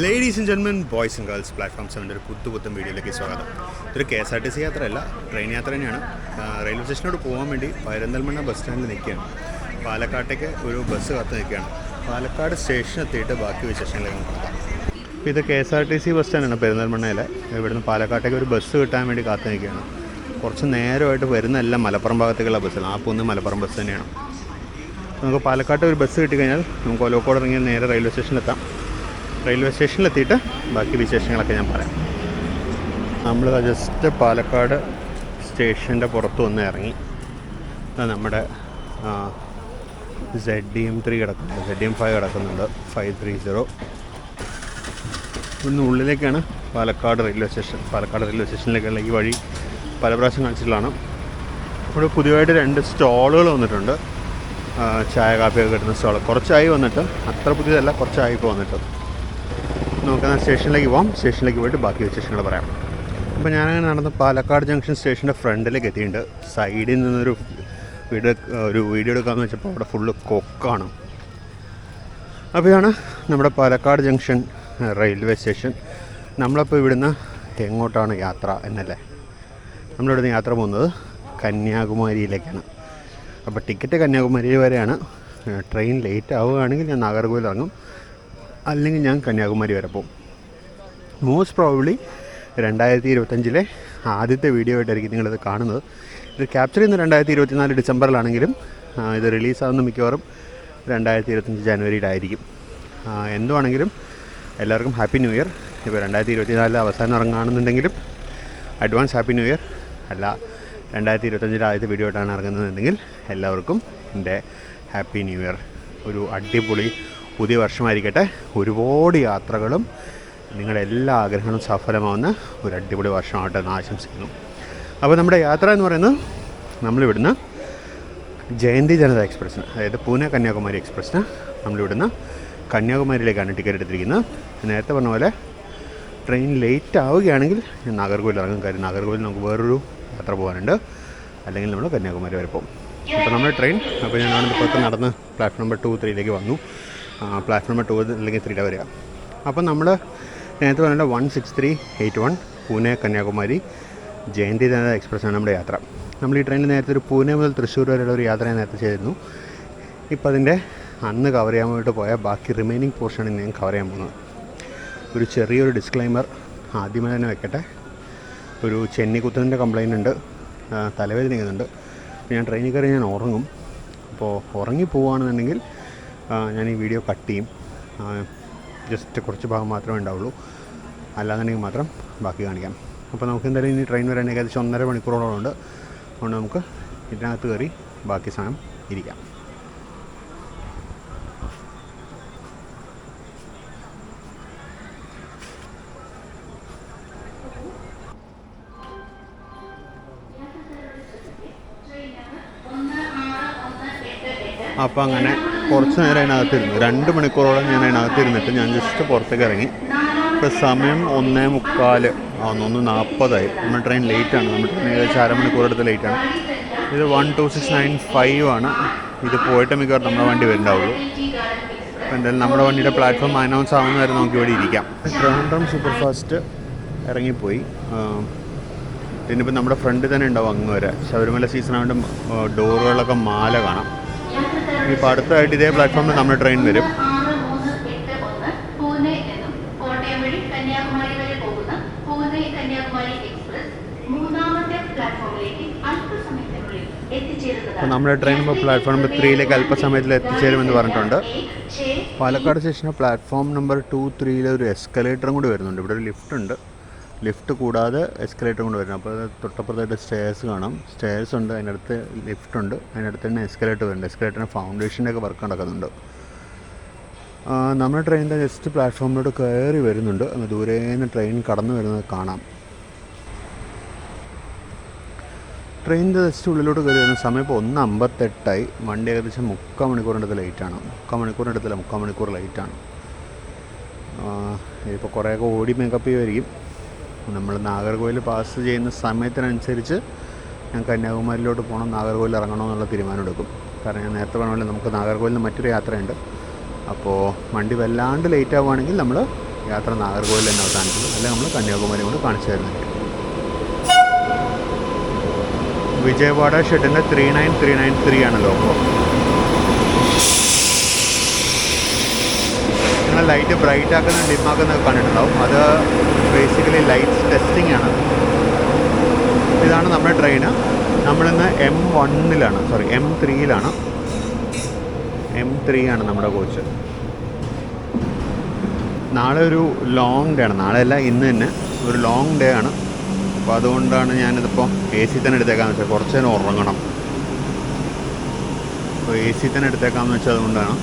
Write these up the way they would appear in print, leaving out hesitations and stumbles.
Ladies and gentlemen, boys and girls, platform 7 ഒരു പുത്തൻ വീഡിയോയിലേക്ക് സ്വാഗതം. ഇതൊരു KSRTC യാത്രയല്ല, ട്രെയിൻ യാത്ര തന്നെയാണ്. റെയിൽവേ സ്റ്റേഷനോട് പോകാൻ വേണ്ടി പെരിന്തൽമണ്ണ ബസ് സ്റ്റാൻഡിൽ നിൽക്കുകയാണ്. പാലക്കാട്ടേക്ക് ഒരു ബസ് കാത്ത് നിൽക്കുകയാണ്. പാലക്കാട് സ്റ്റേഷൻ എത്തിയിട്ട് ബാക്കി വിശേഷങ്ങളിലേക്ക് നോക്കാം. ഇപ്പോൾ ഇത് KSRTC ബസ് സ്റ്റാൻഡാണ് പെരിന്തൽമണ്ണയിലെ. ഇവിടുന്ന് പാലക്കാട്ടേക്ക് ഒരു ബസ് കിട്ടാൻ വേണ്ടി കാത്ത് നിൽക്കുകയാണ്. കുറച്ച് നേരമായിട്ട് വരുന്ന എല്ലാം മലപ്പുറം ഭാഗത്തേക്കുള്ള ബസ്സാണ്. ആ പോകുന്ന മലപ്പുറം ബസ് തന്നെയാണ്. നമുക്ക് പാലക്കാട്ട് ഒരു ബസ് കിട്ടിക്കഴിഞ്ഞാൽ നമുക്ക് ഒലോക്കോട് ഇറങ്ങിയാൽ നേരെ റെയിൽവേ സ്റ്റേഷനിലെത്താം. റെയിൽവേ സ്റ്റേഷനിലെത്തിയിട്ട് ബാക്കി വിശേഷങ്ങളൊക്കെ ഞാൻ പറയാം. നമ്മൾ ജസ്റ്റ് പാലക്കാട് സ്റ്റേഷൻ്റെ പുറത്ത് വന്ന് ഇറങ്ങി. നമ്മുടെ ZDM3 കിടക്കുന്നുണ്ട്, ZDM5 കിടക്കുന്നുണ്ട്, 530. ഇവിടുന്ന് ഉള്ളിലേക്കാണ് Palakkad railway station. Palakkad railway സ്റ്റേഷനിലേക്കുള്ള ഈ വഴി പല പ്രാവശ്യം കാണിച്ചിട്ടുള്ളതാണ്. ഇവിടെ പുതിയതായിട്ട് 2 സ്റ്റോളുകൾ വന്നിട്ടുണ്ട്. ചായ കാപ്പിയൊക്കെ കിട്ടുന്ന സ്റ്റോൾ കുറച്ചായി വന്നിട്ട്, അത്ര പുതിയതല്ല, കുറച്ചായി ഇപ്പോൾ വന്നിട്ട്. നമുക്ക് സ്റ്റേഷനിലേക്ക് പോകാം. സ്റ്റേഷനിലേക്ക് പോയിട്ട് ബാക്കി വിശേഷങ്ങൾ പറയാം. അപ്പോൾ ഞാനങ്ങനെ നടന്ന് പാലക്കാട് ജംഗ്ഷൻ സ്റ്റേഷൻ്റെ ഫ്രണ്ടിലേക്ക് എത്തിയിട്ടുണ്ട്. സൈഡിൽ നിന്നൊരു വീഡിയോ എടുക്കാമെന്ന് വെച്ചപ്പോൾ അവിടെ ഫുള്ള് കൊക്കാണ്. അപ്പോൾ ഇതാണ് നമ്മുടെ പാലക്കാട് ജംഗ്ഷൻ റെയിൽവേ സ്റ്റേഷൻ. നമ്മളപ്പോൾ ഇവിടുന്ന് എങ്ങോട്ടാണ് യാത്ര എന്നല്ലേ? നമ്മളിവിടുന്ന് യാത്ര പോകുന്നത് കന്യാകുമാരിയിലേക്കാണ്. അപ്പോൾ ടിക്കറ്റ് കന്യാകുമാരി വരെയാണ്. ട്രെയിൻ ലേറ്റ് ആവുകയാണെങ്കിൽ ഞാൻ നാഗർകോവിൽ ഇറങ്ങും, അല്ലെങ്കിൽ ഞാൻ കന്യാകുമാരി വരെ പോകും. മോസ്റ്റ് പ്രോബബ്ലി 2025 ആദ്യത്തെ വീഡിയോ ആയിട്ടായിരിക്കും നിങ്ങളിത് കാണുന്നത്. ഇത് ക്യാപ്ചർ ചെയ്യുന്ന 2024 ഡിസംബറിലാണെങ്കിലും ഇത് റിലീസാകുന്ന മിക്കവാറും 2025 ജനുവരിയിലായിരിക്കും. എന്തുവാണെങ്കിലും എല്ലാവർക്കും ഹാപ്പി ന്യൂ ഇയർ. ഇപ്പോൾ 2024 അവസാനം ഇറങ്ങുകയാണെന്നുണ്ടെങ്കിലും അഡ്വാൻസ് ഹാപ്പി ന്യൂ ഇയർ. അല്ല 2025 ആദ്യത്തെ വീഡിയോ ആയിട്ടാണ് ഇറങ്ങുന്നതെങ്കിൽ എല്ലാവർക്കും എൻ്റെ ഹാപ്പി ന്യൂ ഇയർ. ഒരു അടിപൊളി പുതിയ വർഷമായിരിക്കട്ടെ. ഒരുപാട് യാത്രകളും നിങ്ങളുടെ എല്ലാ ആഗ്രഹങ്ങളും സഫലമാവുന്ന ഒരു അടിപൊളി വർഷമാവട്ടെ എന്ന് ആശംസിക്കുന്നു. അപ്പോൾ നമ്മുടെ യാത്ര എന്ന് പറയുന്നത് നമ്മളിവിടുന്ന് ജയന്തി ജനത എക്സ്പ്രസ്സിന്, അതായത് പൂനെ കന്യാകുമാരി എക്സ്പ്രസ്സിന് നമ്മളിവിടുന്ന് കന്യാകുമാരിയിലേക്കാണ് ടിക്കറ്റ് എടുത്തിരിക്കുന്നത്. നേരത്തെ പറഞ്ഞ പോലെ ട്രെയിൻ ലേറ്റ് ആവുകയാണെങ്കിൽ നാഗർകോവിൽ ഇറങ്ങും. കാര്യം നാഗർകോവിൽ നമുക്ക് വേറൊരു യാത്ര പോകാനുണ്ട്, അല്ലെങ്കിൽ നമ്മൾ കന്യാകുമാരി വരെ പോകും. അപ്പോൾ നമ്മുടെ ട്രെയിൻ, അപ്പോൾ ഞാൻ അവിടെ ഇപ്പോഴത്തെ നടന്ന് പ്ലാറ്റ്ഫോം നമ്പർ 2, 3ലേക്ക് വന്നു. പ്ലാറ്റ്ഫോം നമ്പർ 2 അല്ലെങ്കിൽ 3 വരിക. അപ്പം നമ്മൾ നേരത്തെ പറഞ്ഞ 16381 പൂനെ കന്യാകുമാരി ജയന്തി ജനത എക്സ്പ്രസ്സാണ് നമ്മുടെ യാത്ര. നമ്മൾ ഈ ട്രെയിനിൽ നേരത്തെ ഒരു പൂനെ മുതൽ തൃശ്ശൂർ വരെയുള്ള ഒരു യാത്ര ഞാൻ നേരത്തെ ചെയ്തിരുന്നു. ഇപ്പോൾ അതിൻ്റെ അന്ന് കവർ ചെയ്യാൻ വേണ്ടിയിട്ട് പോയ ബാക്കി റിമൈനിങ് പോർഷനാണ് ഞാൻ കവർ ചെയ്യാൻ പോകുന്നത്. ഒരു ചെറിയൊരു ഡിസ്ക്ലൈമർ ആദ്യമേ തന്നെ വെക്കട്ടെ. ഒരു ചെന്നിക്കുത്തലിൻ്റെ കംപ്ലയിൻ്റ് ഉണ്ട്, തലവേദനിക്കുന്നുണ്ട്. ഞാൻ ട്രെയിനിൽ കയറി ഞാൻ ഉറങ്ങും. അപ്പോൾ ഉറങ്ങി പോവുകയാണെന്നുണ്ടെങ്കിൽ ഞാൻ ഈ വീഡിയോ കട്ട് ചെയ്യും. ജസ്റ്റ് കുറച്ച് ഭാഗം മാത്രമേ ഉണ്ടാവുള്ളൂ, അല്ലാന്നുണ്ടെങ്കിൽ മാത്രം ബാക്കി കാണിക്കാം. അപ്പോൾ നമുക്ക് എന്തായാലും ഇനി ട്രെയിൻ വരാൻ ഏകദേശം 1.5 മണിക്കൂറോളം ഉണ്ട്. അതുകൊണ്ട് നമുക്ക് ഇതിനകത്ത് കയറി ബാക്കി സമയം ഇരിക്കാം. അപ്പോൾ അങ്ങനെ കുറച്ച് നേരം അതിനകത്തിരുന്നു. 2 മണിക്കൂറോളം ഞാൻ അതിനകത്തിരുന്നിട്ട് ഞാൻ ജസ്റ്റ് പുറത്തേക്ക് ഇറങ്ങി. ഇപ്പോൾ സമയം 1:45 ആവുന്നു, 1:40 നമ്മൾ ട്രെയിൻ ലേറ്റാണ്. നമ്മൾ ട്രെയിൻ ഏകദേശം 1/2 മണിക്കൂർ എടുത്ത് ലേറ്റാണ്. ഇത് 12695 ആണ്. ഇത് പോയിട്ട് മിക്കവാറും നമ്മുടെ വണ്ടി വരുന്നുണ്ടാവുള്ളൂ. അപ്പോൾ എന്തായാലും നമ്മുടെ വണ്ടിയുടെ പ്ലാറ്റ്ഫോം അനൗൺസ് ആവുന്ന വരെ നമുക്ക് ഇവിടെ ഇരിക്കാം. ട്രിവാൻഡ്രം സൂപ്പർ ഫാസ്റ്റ് ഇറങ്ങിപ്പോയി. പിന്നിപ്പോൾ നമ്മുടെ ഫ്രണ്ടിൽ തന്നെ ഉണ്ടാവും അങ്ങ് വരെ. ശബരിമല സീസൺ ആയതുകൊണ്ട് ഡോറുകളൊക്കെ മാല കാണാം. ഇപ്പോൾ അടുത്തായിട്ട് ഇതേ പ്ലാറ്റ്ഫോമിൽ നമ്മുടെ ട്രെയിൻ വരും. അപ്പോൾ നമ്മുടെ ട്രെയിൻ ഇപ്പോൾ പ്ലാറ്റ്ഫോം നമ്പർ 3ലേക്ക് അല്പസമയത്തിൽ എത്തിച്ചേരുമെന്ന് പറഞ്ഞിട്ടുണ്ട്. പാലക്കാട് സ്റ്റേഷന് പ്ലാറ്റ്ഫോം നമ്പർ 2, 3 ഒരു എസ്കലേറ്ററും കൂടി വരുന്നുണ്ട്. ഇവിടെ ഒരു ലിഫ്റ്റ് ഉണ്ട്. ലിഫ്റ്റ് കൂടാതെ എസ്കലേറ്ററും കൂടി വരുന്നു. അപ്പോൾ തൊട്ടപ്പുറത്തായിട്ട് സ്റ്റെയർസ് കാണാം. സ്റ്റെയർസ് ഉണ്ട്, അതിനടുത്ത് ലിഫ്റ്റ് ഉണ്ട്, അതിനടുത്ത് തന്നെ എസ്കലേറ്റർ വരുന്നുണ്ട്. എസ്കലേറ്ററിന് ഫൗണ്ടേഷൻ്റെ ഒക്കെ വർക്ക് നടക്കുന്നുണ്ട്. നമ്മുടെ ട്രെയിനിൻ്റെ ജസ്റ്റ് പ്ലാറ്റ്ഫോമിലോട്ട് കയറി വരുന്നുണ്ട്. അങ്ങ് ദൂരേന്ന് ട്രെയിൻ കടന്നു വരുന്നത് കാണാം. ട്രെയിനിൻ്റെ ജസ്റ്റ് ഉള്ളിലോട്ട് കയറി വരുന്ന സമയം ഇപ്പോൾ 1:58. വണ്ടി ഏകദേശം 3/4 മണിക്കൂറിൻ്റെ ലേറ്റാണ്. 3/4 മണിക്കൂറിൻ്റെ 3/4 മണിക്കൂർ ലേറ്റാണ്. ഇതിപ്പോൾ കുറേയൊക്കെ ഓടി മേക്കപ്പ് ചെയ്യുമായിരിക്കും. നമ്മൾ നാഗർകോവിൽ പാസ് ചെയ്യുന്ന സമയത്തിനനുസരിച്ച് ഞാൻ കന്യാകുമാരിയിലോട്ട് പോകണം, നാഗർകോവിൽ ഇറങ്ങണോ എന്നുള്ള തീരുമാനം എടുക്കും. കാരണം ഞാൻ നേരത്തെ പറഞ്ഞ പോലെ നമുക്ക് നാഗർകോവിലിൽ നിന്ന് മറ്റൊരു യാത്രയുണ്ട്. അപ്പോൾ വണ്ടി വല്ലാണ്ട് ലേറ്റ് ആവുകയാണെങ്കിൽ നമ്മൾ യാത്ര നാഗർകോവിൽ തന്നെ അവസാനിക്കുന്നത്, അല്ലെങ്കിൽ നമ്മൾ കന്യാകുമാരി കൊണ്ട് കാണിച്ചു തരുന്നുണ്ട്. വിജയവാഡ ഷെഡിൻ്റെ 39393 ആണ് ലോഗോ. നിങ്ങൾ ലൈറ്റ് ബ്രൈറ്റ് ആക്കുന്ന ഡിമാക്കുന്നതൊക്കെ കണ്ടിട്ടുണ്ടാവും. അത് ബേസിക്കലി ലൈറ്റ്സ് ടെസ്റ്റിംഗ് ആണ്. ഇതാണ് നമ്മുടെ ട്രെയിന്. നമ്മളിന്ന് M1-ലാണ്, സോറി M3-ലാണ്. M3 ആണ് നമ്മുടെ കോച്ച്. നാളെ ഒരു ലോങ് ഡേ ആണ്. നാളെ അല്ല, ഇന്ന് തന്നെ ഒരു ലോങ് ഡേ ആണ്. അപ്പോൾ അതുകൊണ്ടാണ് ഞാനിതിപ്പോൾ AC തന്നെ എടുത്തേക്കാന്ന് വെച്ചാൽ കുറച്ച് നേരം ഉറങ്ങണം. അപ്പോൾ AC തന്നെ എടുത്തേക്കാമെന്ന് വെച്ചാൽ അതുകൊണ്ടാണ്.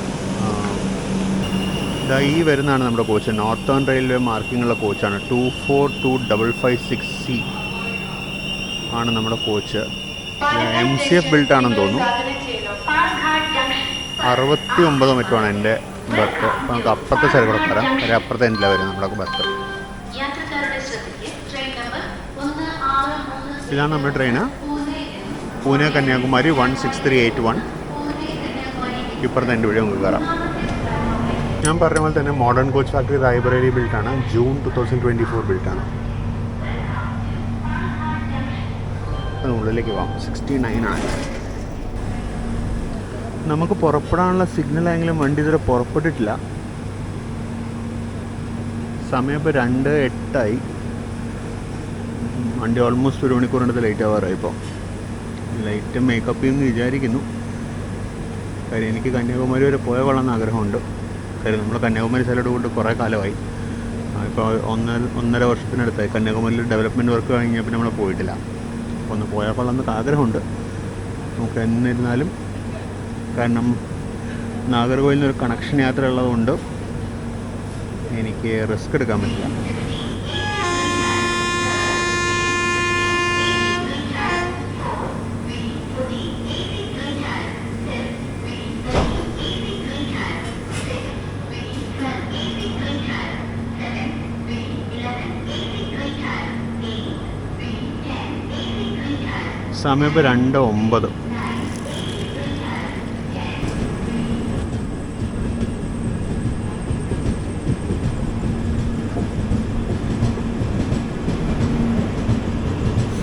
ഇതാ ഈ വരുന്നതാണ് നമ്മുടെ കോച്ച്. നോർത്തേൺ റെയിൽവേ മാർക്കിങ്ങുള്ള കോച്ചാണ്. 242556C ആണ് നമ്മുടെ കോച്ച്. MCF ബിൽട്ടാണെന്ന് തോന്നുന്നു. 69 മറ്റുമാണ് എൻ്റെ ബർത്ത്. അപ്പോൾ നമുക്ക് അപ്പുറത്തെ സൈഡ് കൂടെ തരാം. ഒരു അപ്പുറത്തെ എൻഡിലാണ് വരും നമ്മുടെ ബർത്ത്. ഇതാണ് നമ്മുടെ ട്രെയിന്. പൂനെ കന്യാകുമാരി 16381. ഇപ്പുറത്തെ എൻ്റെ വഴി നമുക്ക് കയറാം. ഞാൻ പറഞ്ഞ പോലെ തന്നെ മോഡേൺ കോച്ച് ഫാക്ടറി റായ്ബറേലി ബിൽട്ടാണ്. ജൂൺ 2024 ബിൽട്ടാണ്. ഉള്ളിലേക്ക് പോകാം. 69 ആണ്. നമുക്ക് പുറപ്പെടാനുള്ള സിഗ്നലായെങ്കിലും വണ്ടി ഇതുവരെ പുറപ്പെട്ടിട്ടില്ല. സമയം ഇപ്പോൾ 2:08 വണ്ടി ഓൾമോസ്റ്റ് 1 മണിക്കൂറിനടുത്ത് ലേറ്റ് ആവാറായി. ഇപ്പോൾ ലൈറ്റ് മേക്കപ്പ് ചെയ്യുമെന്ന് വിചാരിക്കുന്നു. കാര്യം എനിക്ക് കന്യാകുമാരി വരെ പോയ കൊള്ളാമെന്ന് ആഗ്രഹമുണ്ട്. കാര്യം നമ്മൾ കന്യാകുമാരി സൈഡ് കൊണ്ട് കുറേ കാലമായി. ഇപ്പോൾ 1.5 വർഷത്തിനടുത്തായി കന്യാകുമാരിയിൽ ഡെവലപ്മെൻറ്റ് വർക്ക് കഴിഞ്ഞാൽ പിന്നെ നമ്മൾ പോയിട്ടില്ല. അപ്പോൾ ഒന്ന് പോയാൽ കൊള്ളാമെന്നൊക്കെ ആഗ്രഹമുണ്ട്. നമുക്ക് എന്നിരുന്നാലും കാരണം നാഗർകോവിലിൽ നിന്നൊരു കണക്ഷൻ യാത്ര ഉള്ളതുകൊണ്ട് എനിക്ക് റിസ്ക് എടുക്കാൻ പറ്റില്ല. സമയം ഇപ്പോൾ 2:09.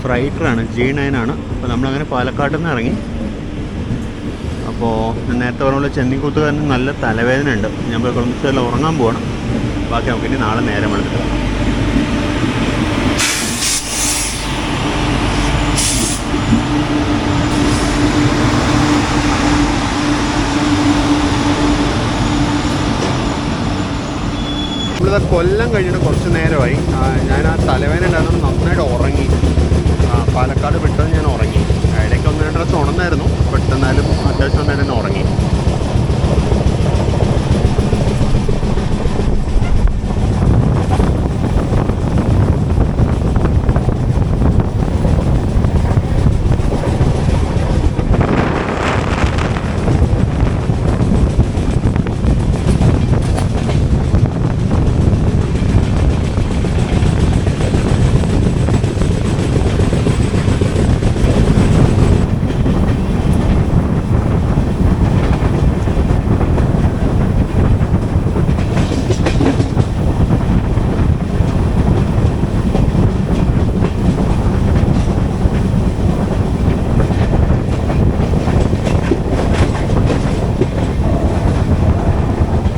ഫ്രൈറ്ററാണ്, G9 ആണ്. അപ്പോൾ നമ്മളങ്ങനെ പാലക്കാട്ടിൽ നിന്ന് ഇറങ്ങി. അപ്പോൾ നേരത്തെ പറഞ്ഞ പോലെ ചെന്നിക്കുത്ത് തന്നെ നല്ല തലവേദന ഉണ്ട്. ഞാൻ പോയി കുറച്ച് ഉറങ്ങാൻ പോകണം. ബാക്കി നമുക്ക് ഇനി നാളെ നേരം എടുക്കാം. നമ്മളിത് കൊല്ലം കഴിഞ്ഞിട്ട് കുറച്ച് നേരമായി. ഞാൻ ആ തലവേദന ഉണ്ടായിരുന്നു, നന്നായിട്ട് ഉറങ്ങി. പാലക്കാട് വിട്ടത് ഞാൻ ഉറങ്ങി. ഇടയ്ക്ക് 1-2 ദിവസം ഉണർന്നായിരുന്നു. പെട്ടെന്നാലും അത്യാവശ്യം നേരം തന്നെ ഉറങ്ങി.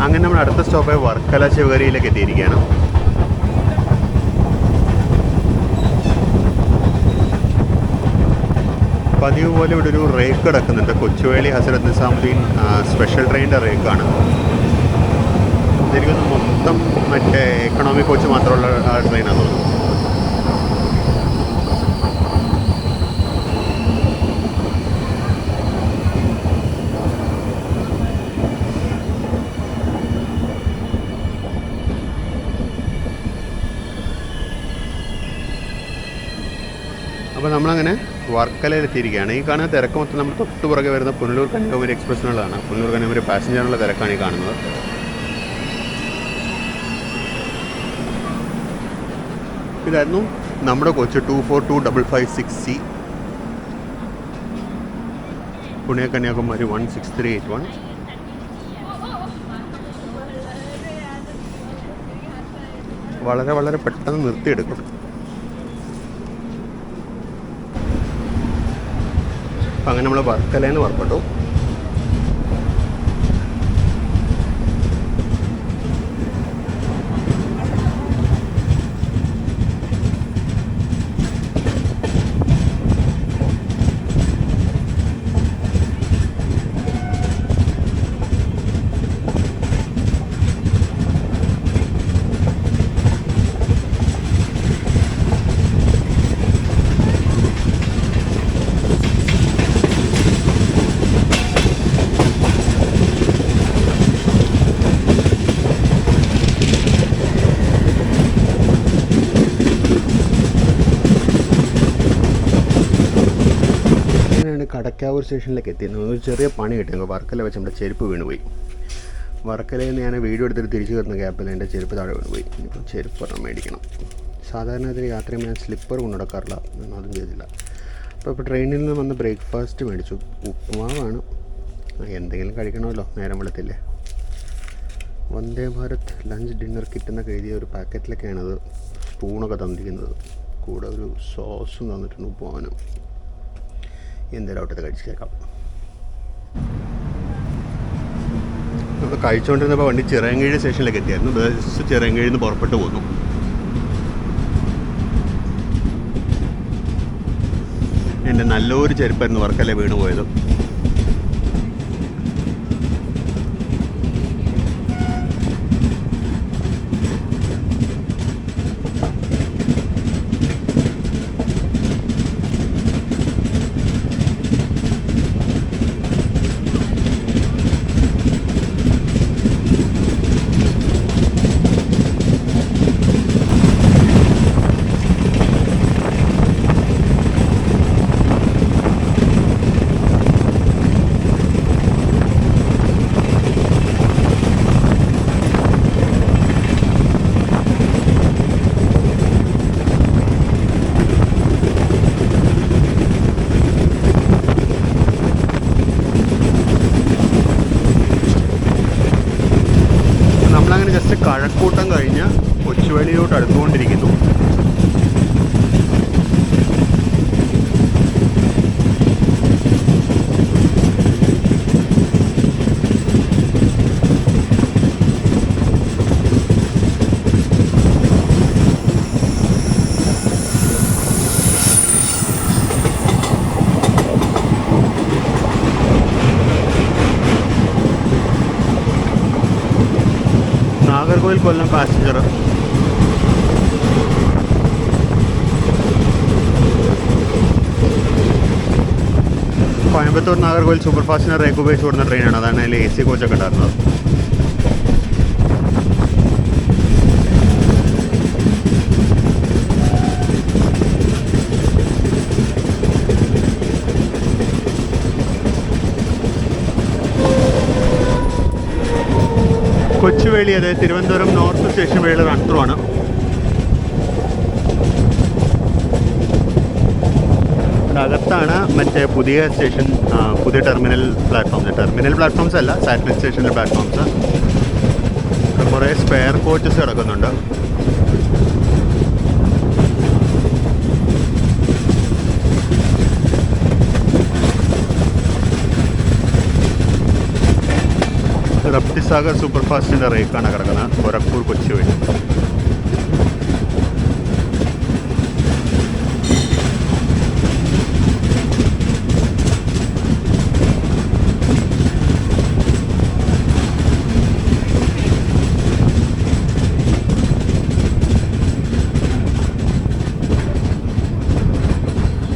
അങ്ങനെ നമ്മൾ അടുത്ത സ്റ്റോപ്പായ വർക്കല ശിവഗിരിയിലേക്ക് എത്തിയിരിക്കുകയാണ്. പതിവ് പോലെ ഇവിടെ ഒരു റേക്ക് കിടക്കുന്നുണ്ട്. കൊച്ചുവേളി ഹസ്രത്ത് നിസാമുദ്ദീൻ സ്പെഷ്യൽ ട്രെയിനിൻ്റെ റേക്കാണ്. എനിക്കൊന്ന് മൊത്തം മറ്റേ എക്കണോമിക് കോച്ച് മാത്രമുള്ള ട്രെയിനാണ് തോന്നുന്നു. അപ്പോൾ നമ്മളങ്ങനെ വർക്കലയിൽ എത്തിയിരിക്കുകയാണ്. ഈ കാണുന്ന തിരക്ക് മൊത്തം നമ്മൾ തൊട്ട് പുറകെ വരുന്ന പുനലൂർ കന്യാകുമാരി എക്സ്പ്രസ്സിനുള്ളതാണ്. പുനലൂർ കന്യാകുമാരി പാസഞ്ചറിനുള്ള തിരക്കാണ് ഈ കാണുന്നത്. ഇതായിരുന്നു നമ്മുടെ കോച്ച് 242556C പുനെ കന്യാകുമാരി 16381. വളരെ വളരെ പെട്ടെന്ന് നിർത്തിയെടുക്കും. അപ്പം അങ്ങനെ നമ്മൾ വർക്കലയിൽ നിന്ന് പുറപ്പെട്ടു. കടക്കാവൂർ സ്റ്റേഷനിലേക്ക് എത്തിയിരുന്നു. ഒരു ചെറിയ പണി കിട്ടി. വർക്കല വെച്ച് നമ്മുടെ ചെരുപ്പ് വീണുപോയി. വർക്കലയിൽ നിന്ന് ഞാൻ വീഡിയോ എടുത്തിട്ട് തിരിച്ചു കയറുന്ന ഗ്യാപ്പിൽ എൻ്റെ ചെരുപ്പ് താഴെ വീണുപോയി. ഇനിയിപ്പോൾ ചെരുപ്പ് ഒരെണ്ണം മേടിക്കണം. സാധാരണ ഇതിൽ യാത്ര ചെയ്യുമ്പോൾ ഞാൻ സ്ലിപ്പർ കൊണ്ടു നടക്കാറില്ല, അതും ചെയ്തില്ല. അപ്പോൾ ട്രെയിനിൽ നിന്ന് വന്ന് ബ്രേക്ക്ഫാസ്റ്റ് മേടിച്ചു. ഉപ്പുമാവാണ്. എന്തെങ്കിലും കഴിക്കണമല്ലോ, നേരം വെളുത്തില്ലേ. വന്ദേ ഭാരത് ലഞ്ച് ഡിന്നർ കിട്ടുന്നൊക്കെ എഴുതിയ ഒരു പാക്കറ്റിലൊക്കെയാണത് സ്പൂണൊക്കെ തന്നിരിക്കുന്നത്. കൂടെ ഒരു സോസും തന്നിട്ടുണ്ട് ഉപ്പുമാവനും. എന്തെങ്കിലും ഔട്ടത് കഴിച്ചേക്കാം. നമ്മൾ കഴിച്ചുകൊണ്ടിരുന്നപ്പോൾ വണ്ടി ചിറയൻകീഴ് സ്റ്റേഷനിലേക്ക് എത്തിയായിരുന്നു. ബസ് ചിറയൻകീഴിൽ നിന്ന് പുറപ്പെട്ടു പോന്നു. എൻ്റെ നല്ലൊരു ചെരുപ്പായിരുന്നു വർക്കല വീണ് പോയത്. കഴക്കൂട്ടം കഴിഞ്ഞ് കൊച്ചുവേളിയിലോട്ട് അടുത്തുകൊണ്ടിരിക്കുന്നു. നാഗർകോവിൽ കൊല്ലം പാസഞ്ചർ കോയമ്പത്തൂർ നാഗർകോവിൽ സൂപ്പർ ഫാസ്റ്റിന് റേക്ക് ഉപയോഗിച്ച് ഓടുന്ന ട്രെയിനാണ്. അതാണ് അതിൽ AC കോച്ചൊക്കെ ഉണ്ടായിരുന്നത്. കൊച്ചുവേളി, അതായത് തിരുവനന്തപുരം നോർത്ത് സ്റ്റേഷൻ വഴിയുള്ള റൺ ത്രൂ ആണ്. അകത്താണ് മറ്റേ പുതിയ സ്റ്റേഷൻ, പുതിയ ടെർമിനൽ പ്ലാറ്റ്ഫോംസ് അല്ല, സാറ്റലൈറ്റ് സ്റ്റേഷനിലെ പ്ലാറ്റ്ഫോംസ്. കുറേ സ്പെയർ കോച്ചസ് കിടക്കുന്നുണ്ട്. റപ്തിസാഗർ സൂപ്പർ ഫാസ്റ്റിൻ്റെ റേക്കാണ് കിടക്കുന്നത്, ഗോരഖ്പൂർ കൊച്ചുവേളി.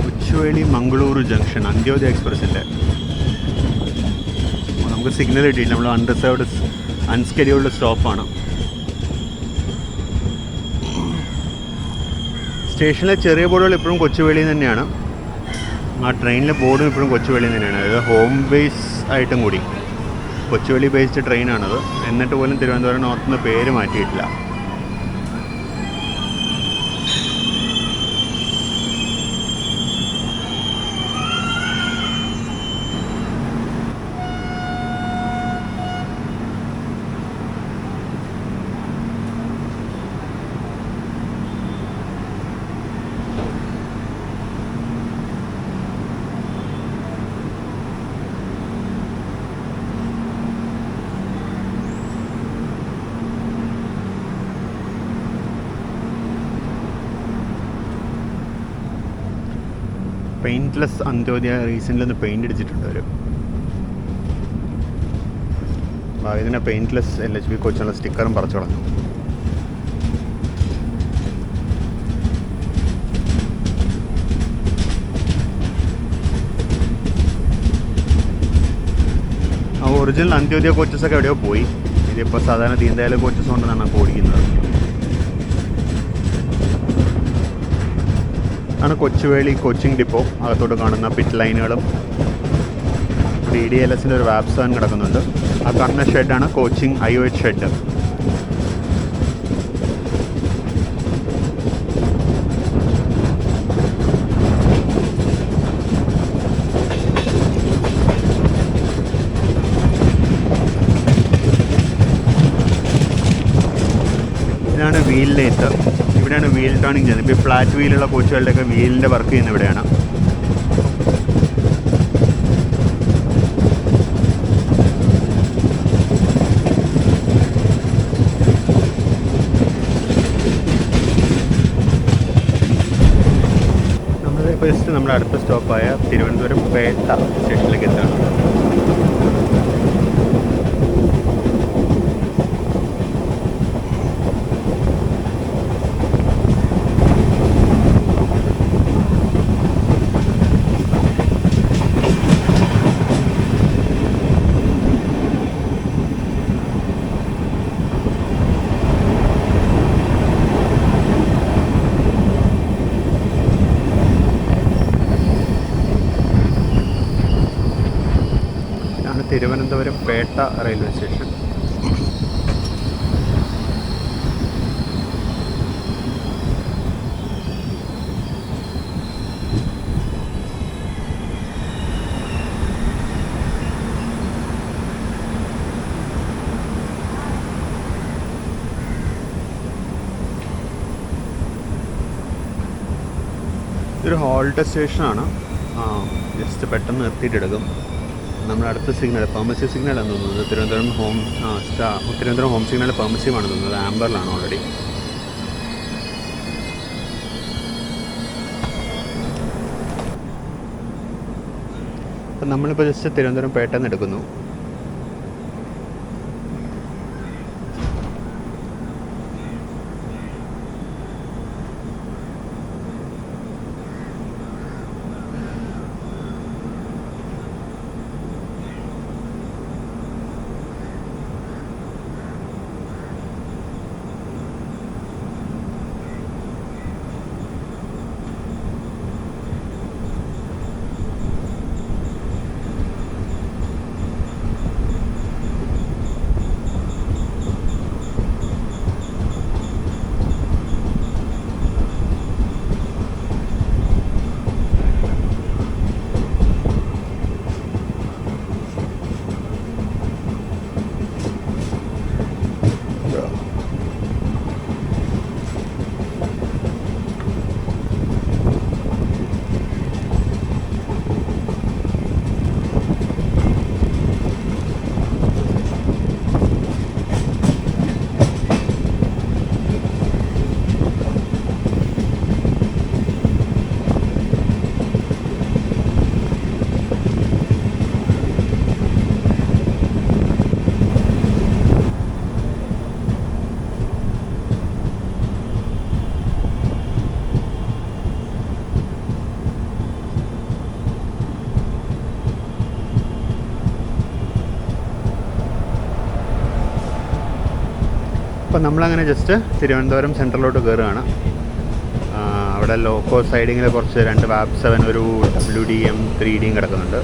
കൊച്ചുവേളി മംഗളൂരു ജംഗ്ഷൻ അന്ത്യോദയ എക്സ്പ്രസിൻ്റെ നമുക്ക് സിഗ്നൽ കിട്ടിയില്ല. നമ്മൾ അൺസ്കെഡ്യൂൾഡ് സ്റ്റോപ്പാണ്. സ്റ്റേഷനിലെ ചെറിയ ബോർഡുകൾ ഇപ്പോഴും കൊച്ചുവേളിയിൽ തന്നെയാണ്. ആ ട്രെയിനിലെ ബോർഡും ഇപ്പോഴും കൊച്ചുവേളിയിൽ തന്നെയാണ്. അതായത് ഹോം ബേസ് ആയിട്ടും കൂടി കൊച്ചുവേളി ബേസ്ഡ് ട്രെയിനാണത്. എന്നിട്ട് പോലും തിരുവനന്തപുരം നോർത്ത് നിന്ന് പേര് മാറ്റിയിട്ടില്ല. പെയിൻറ്റ്ലെസ് അന്ത്യോദയ റീസെൻ്റിൽ ഒന്ന് പെയിൻ്റ് അടിച്ചിട്ടുണ്ട് അവർ. ഇതിനെ പെയിൻറ്റ്ലെസ് LHB കോച്ചുള്ള സ്റ്റിക്കറും പറിച്ചു കളഞ്ഞു. ഒറിജിനൽ അന്ത്യോദയ കോച്ചസൊക്കെ എവിടെയോ പോയി. ഇതിപ്പോൾ സാധാരണ ദീൻദയാൽ കോച്ചസ് കൊണ്ടാണ് ഇപ്പോൾ ഓടിക്കുന്നത്. ആണ് കൊച്ചുവേളി കോച്ചിങ് ഡിപ്പോ. അകത്തോട്ട് കാണുന്ന പിറ്റ് ലൈനുകളും DDLSൻ്റെ ഒരു വാപ്സാൻ കിടക്കുന്നുണ്ട്. ആ കാണുന്ന ഷെഡാണ് കോച്ചിങ് IOH ഷെഡ്. ഇതാണ് വീൽ ലേത്ത്. ഇവിടെയാണ് വീൽ ടേണിങ് ചെയ്യുന്നത്. ഇപ്പോൾ ഫ്ലാറ്റ് വീലുള്ള കോച്ചുകളുടെയൊക്കെ വീലിൻ്റെ വർക്ക് ചെയ്യുന്നത് ഇവിടെയാണ്. നമ്മളിപ്പോൾ ജസ്റ്റ് നമ്മുടെ അടുത്ത സ്റ്റോപ്പായ തിരുവനന്തപുരം പേട്ട സ്റ്റേഷനിലേക്ക് എത്തുകയാണ്. Thiruvananthapuram Pettah railway station. ഇതൊരു ഹോൾട്ട് സ്റ്റേഷനാണ്. ജസ്റ്റ് പെട്ടെന്ന് നിർത്തിയിട്ടെടുക്കും. നമ്മുടെ അടുത്ത സിഗ്നൽ പെർമിസീവ് സിഗ്നലാണെന്ന് തോന്നുന്നത്. തിരുവനന്തപുരം ഹോം സിഗ്നൽ പെർമിസീവ് ആണ് തോന്നുന്നത്. ആംബറിലാണ് ഓൾറെഡി. അപ്പം നമ്മളിപ്പോൾ ജസ്റ്റ് തിരുവനന്തപുരം പേട്ടെന്ന് എടുക്കുന്നു. അപ്പോൾ നമ്മളങ്ങനെ ജസ്റ്റ് തിരുവനന്തപുരം സെൻട്രലിലോട്ട് കയറുകയാണ്. അവിടെ ലോക്കോ സൈഡിങ്ങിൽ കുറച്ച് 2 വാപ്7 ഒരു WDM 3Dയും കിടക്കുന്നുണ്ട്.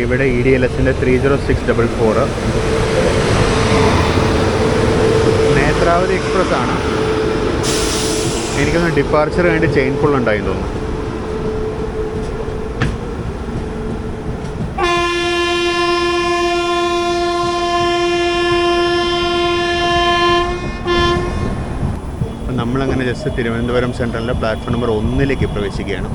ഇവിടെ EDLSൻ്റെ 30644 നേത്രാവതി എക്സ്പ്രസ് ആണ്. എനിക്കൊന്ന് ഡിപ്പാർച്ചർ വേണ്ടി ചെയിൻ ഫുൾ ഉണ്ടായി തോന്നുന്നു. നമ്മളങ്ങനെ ജസ്റ്റ് തിരുവനന്തപുരം സെൻട്രലിൻ്റെ പ്ലാറ്റ്ഫോം നമ്പർ 1 പ്രവേശിക്കുകയാണ്.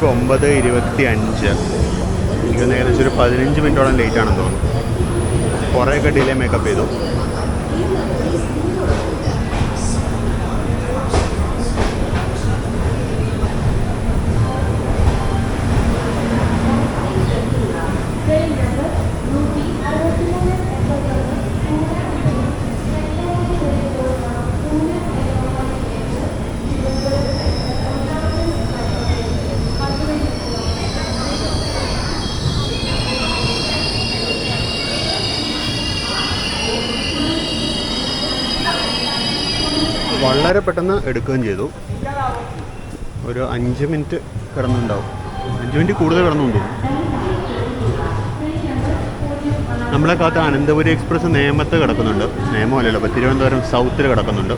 ഇപ്പോൾ 9:25. എനിക്കൊന്ന് ഏകദേശം ഒരു 15 മിനിറ്റോളം ലേറ്റ് ആണെന്ന് തോന്നുന്നു. കുറേയൊക്കെ ഡിലേ മേക്കപ്പ് ചെയ്തു. വളരെ പെട്ടെന്ന് എടുക്കുകയും ചെയ്തു. ഒരു 5 മിനിറ്റ് കിടന്നുണ്ടാവും. 5 മിനിറ്റ് കൂടുതൽ കിടന്നു തോന്നുന്നു. നമ്മളെ കാലത്ത് അനന്തപുരി എക്സ്പ്രസ് നേമത്ത് കിടക്കുന്നുണ്ട്. നേമമല്ലല്ലോ, അപ്പോൾ തിരുവനന്തപുരം സൗത്തിൽ കിടക്കുന്നുണ്ട്.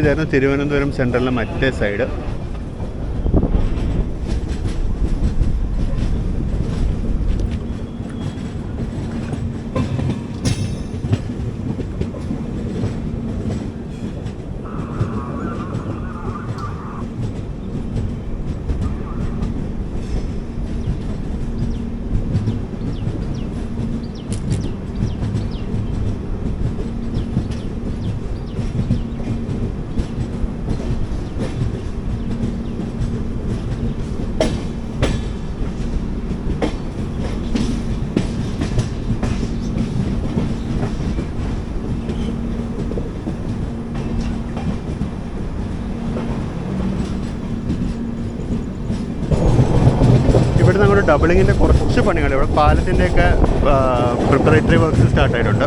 ഇതായിരുന്നു തിരുവനന്തപുരം സെൻട്രലിലെ മറ്റേ സൈഡ്. ഇവിടെ നമ്മുടെ ഡബിളിങ്ങിൻ്റെ കുറച്ച് പണികൾ, ഇവിടെ പാലത്തിൻ്റെയൊക്കെ പ്രിപ്പറേറ്ററി വർക്ക്സ് സ്റ്റാർട്ടായിട്ടുണ്ട്.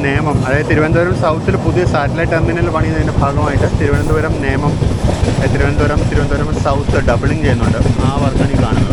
നേമം, അതായത് തിരുവനന്തപുരം സൗത്തിൽ പുതിയ സാറ്റലൈറ്റ് ടെർമിനൽ പണിയുന്നതിൻ്റെ ഭാഗമായിട്ട് തിരുവനന്തപുരം നേമം, തിരുവനന്തപുരം സൗത്ത് ഡബിളിങ് ചെയ്യുന്നുണ്ട്. ആ വർക്കാണ് ഈ കാണുന്നത്.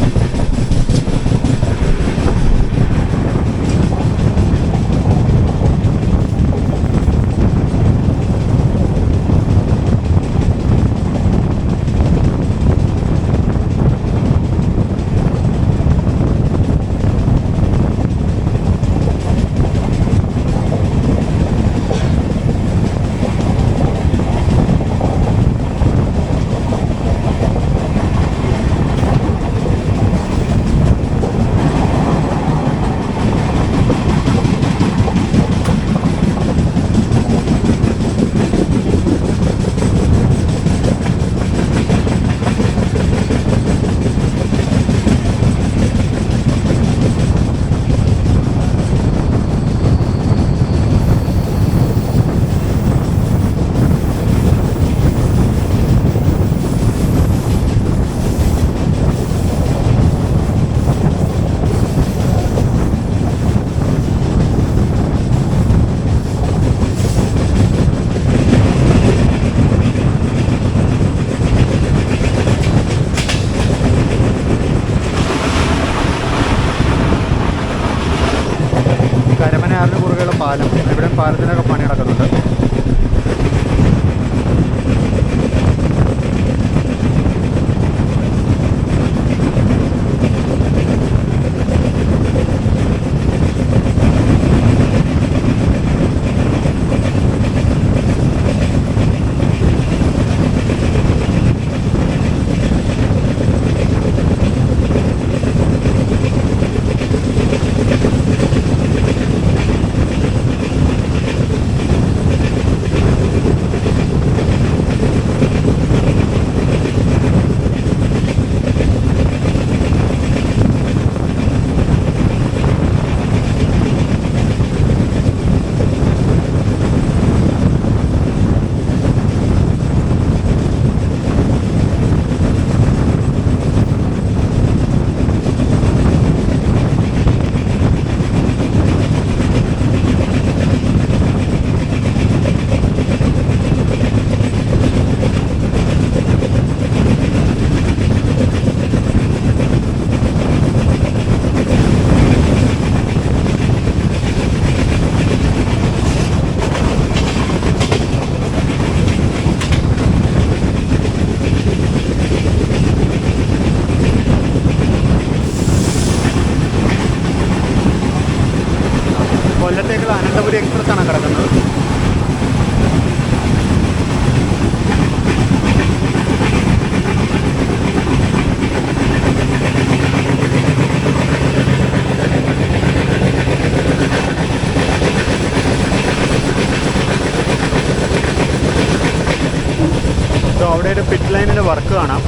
സോ അവിടെ ഒരു പിറ്റ് ലൈനിൻ്റെ വർക്ക് കാണാം.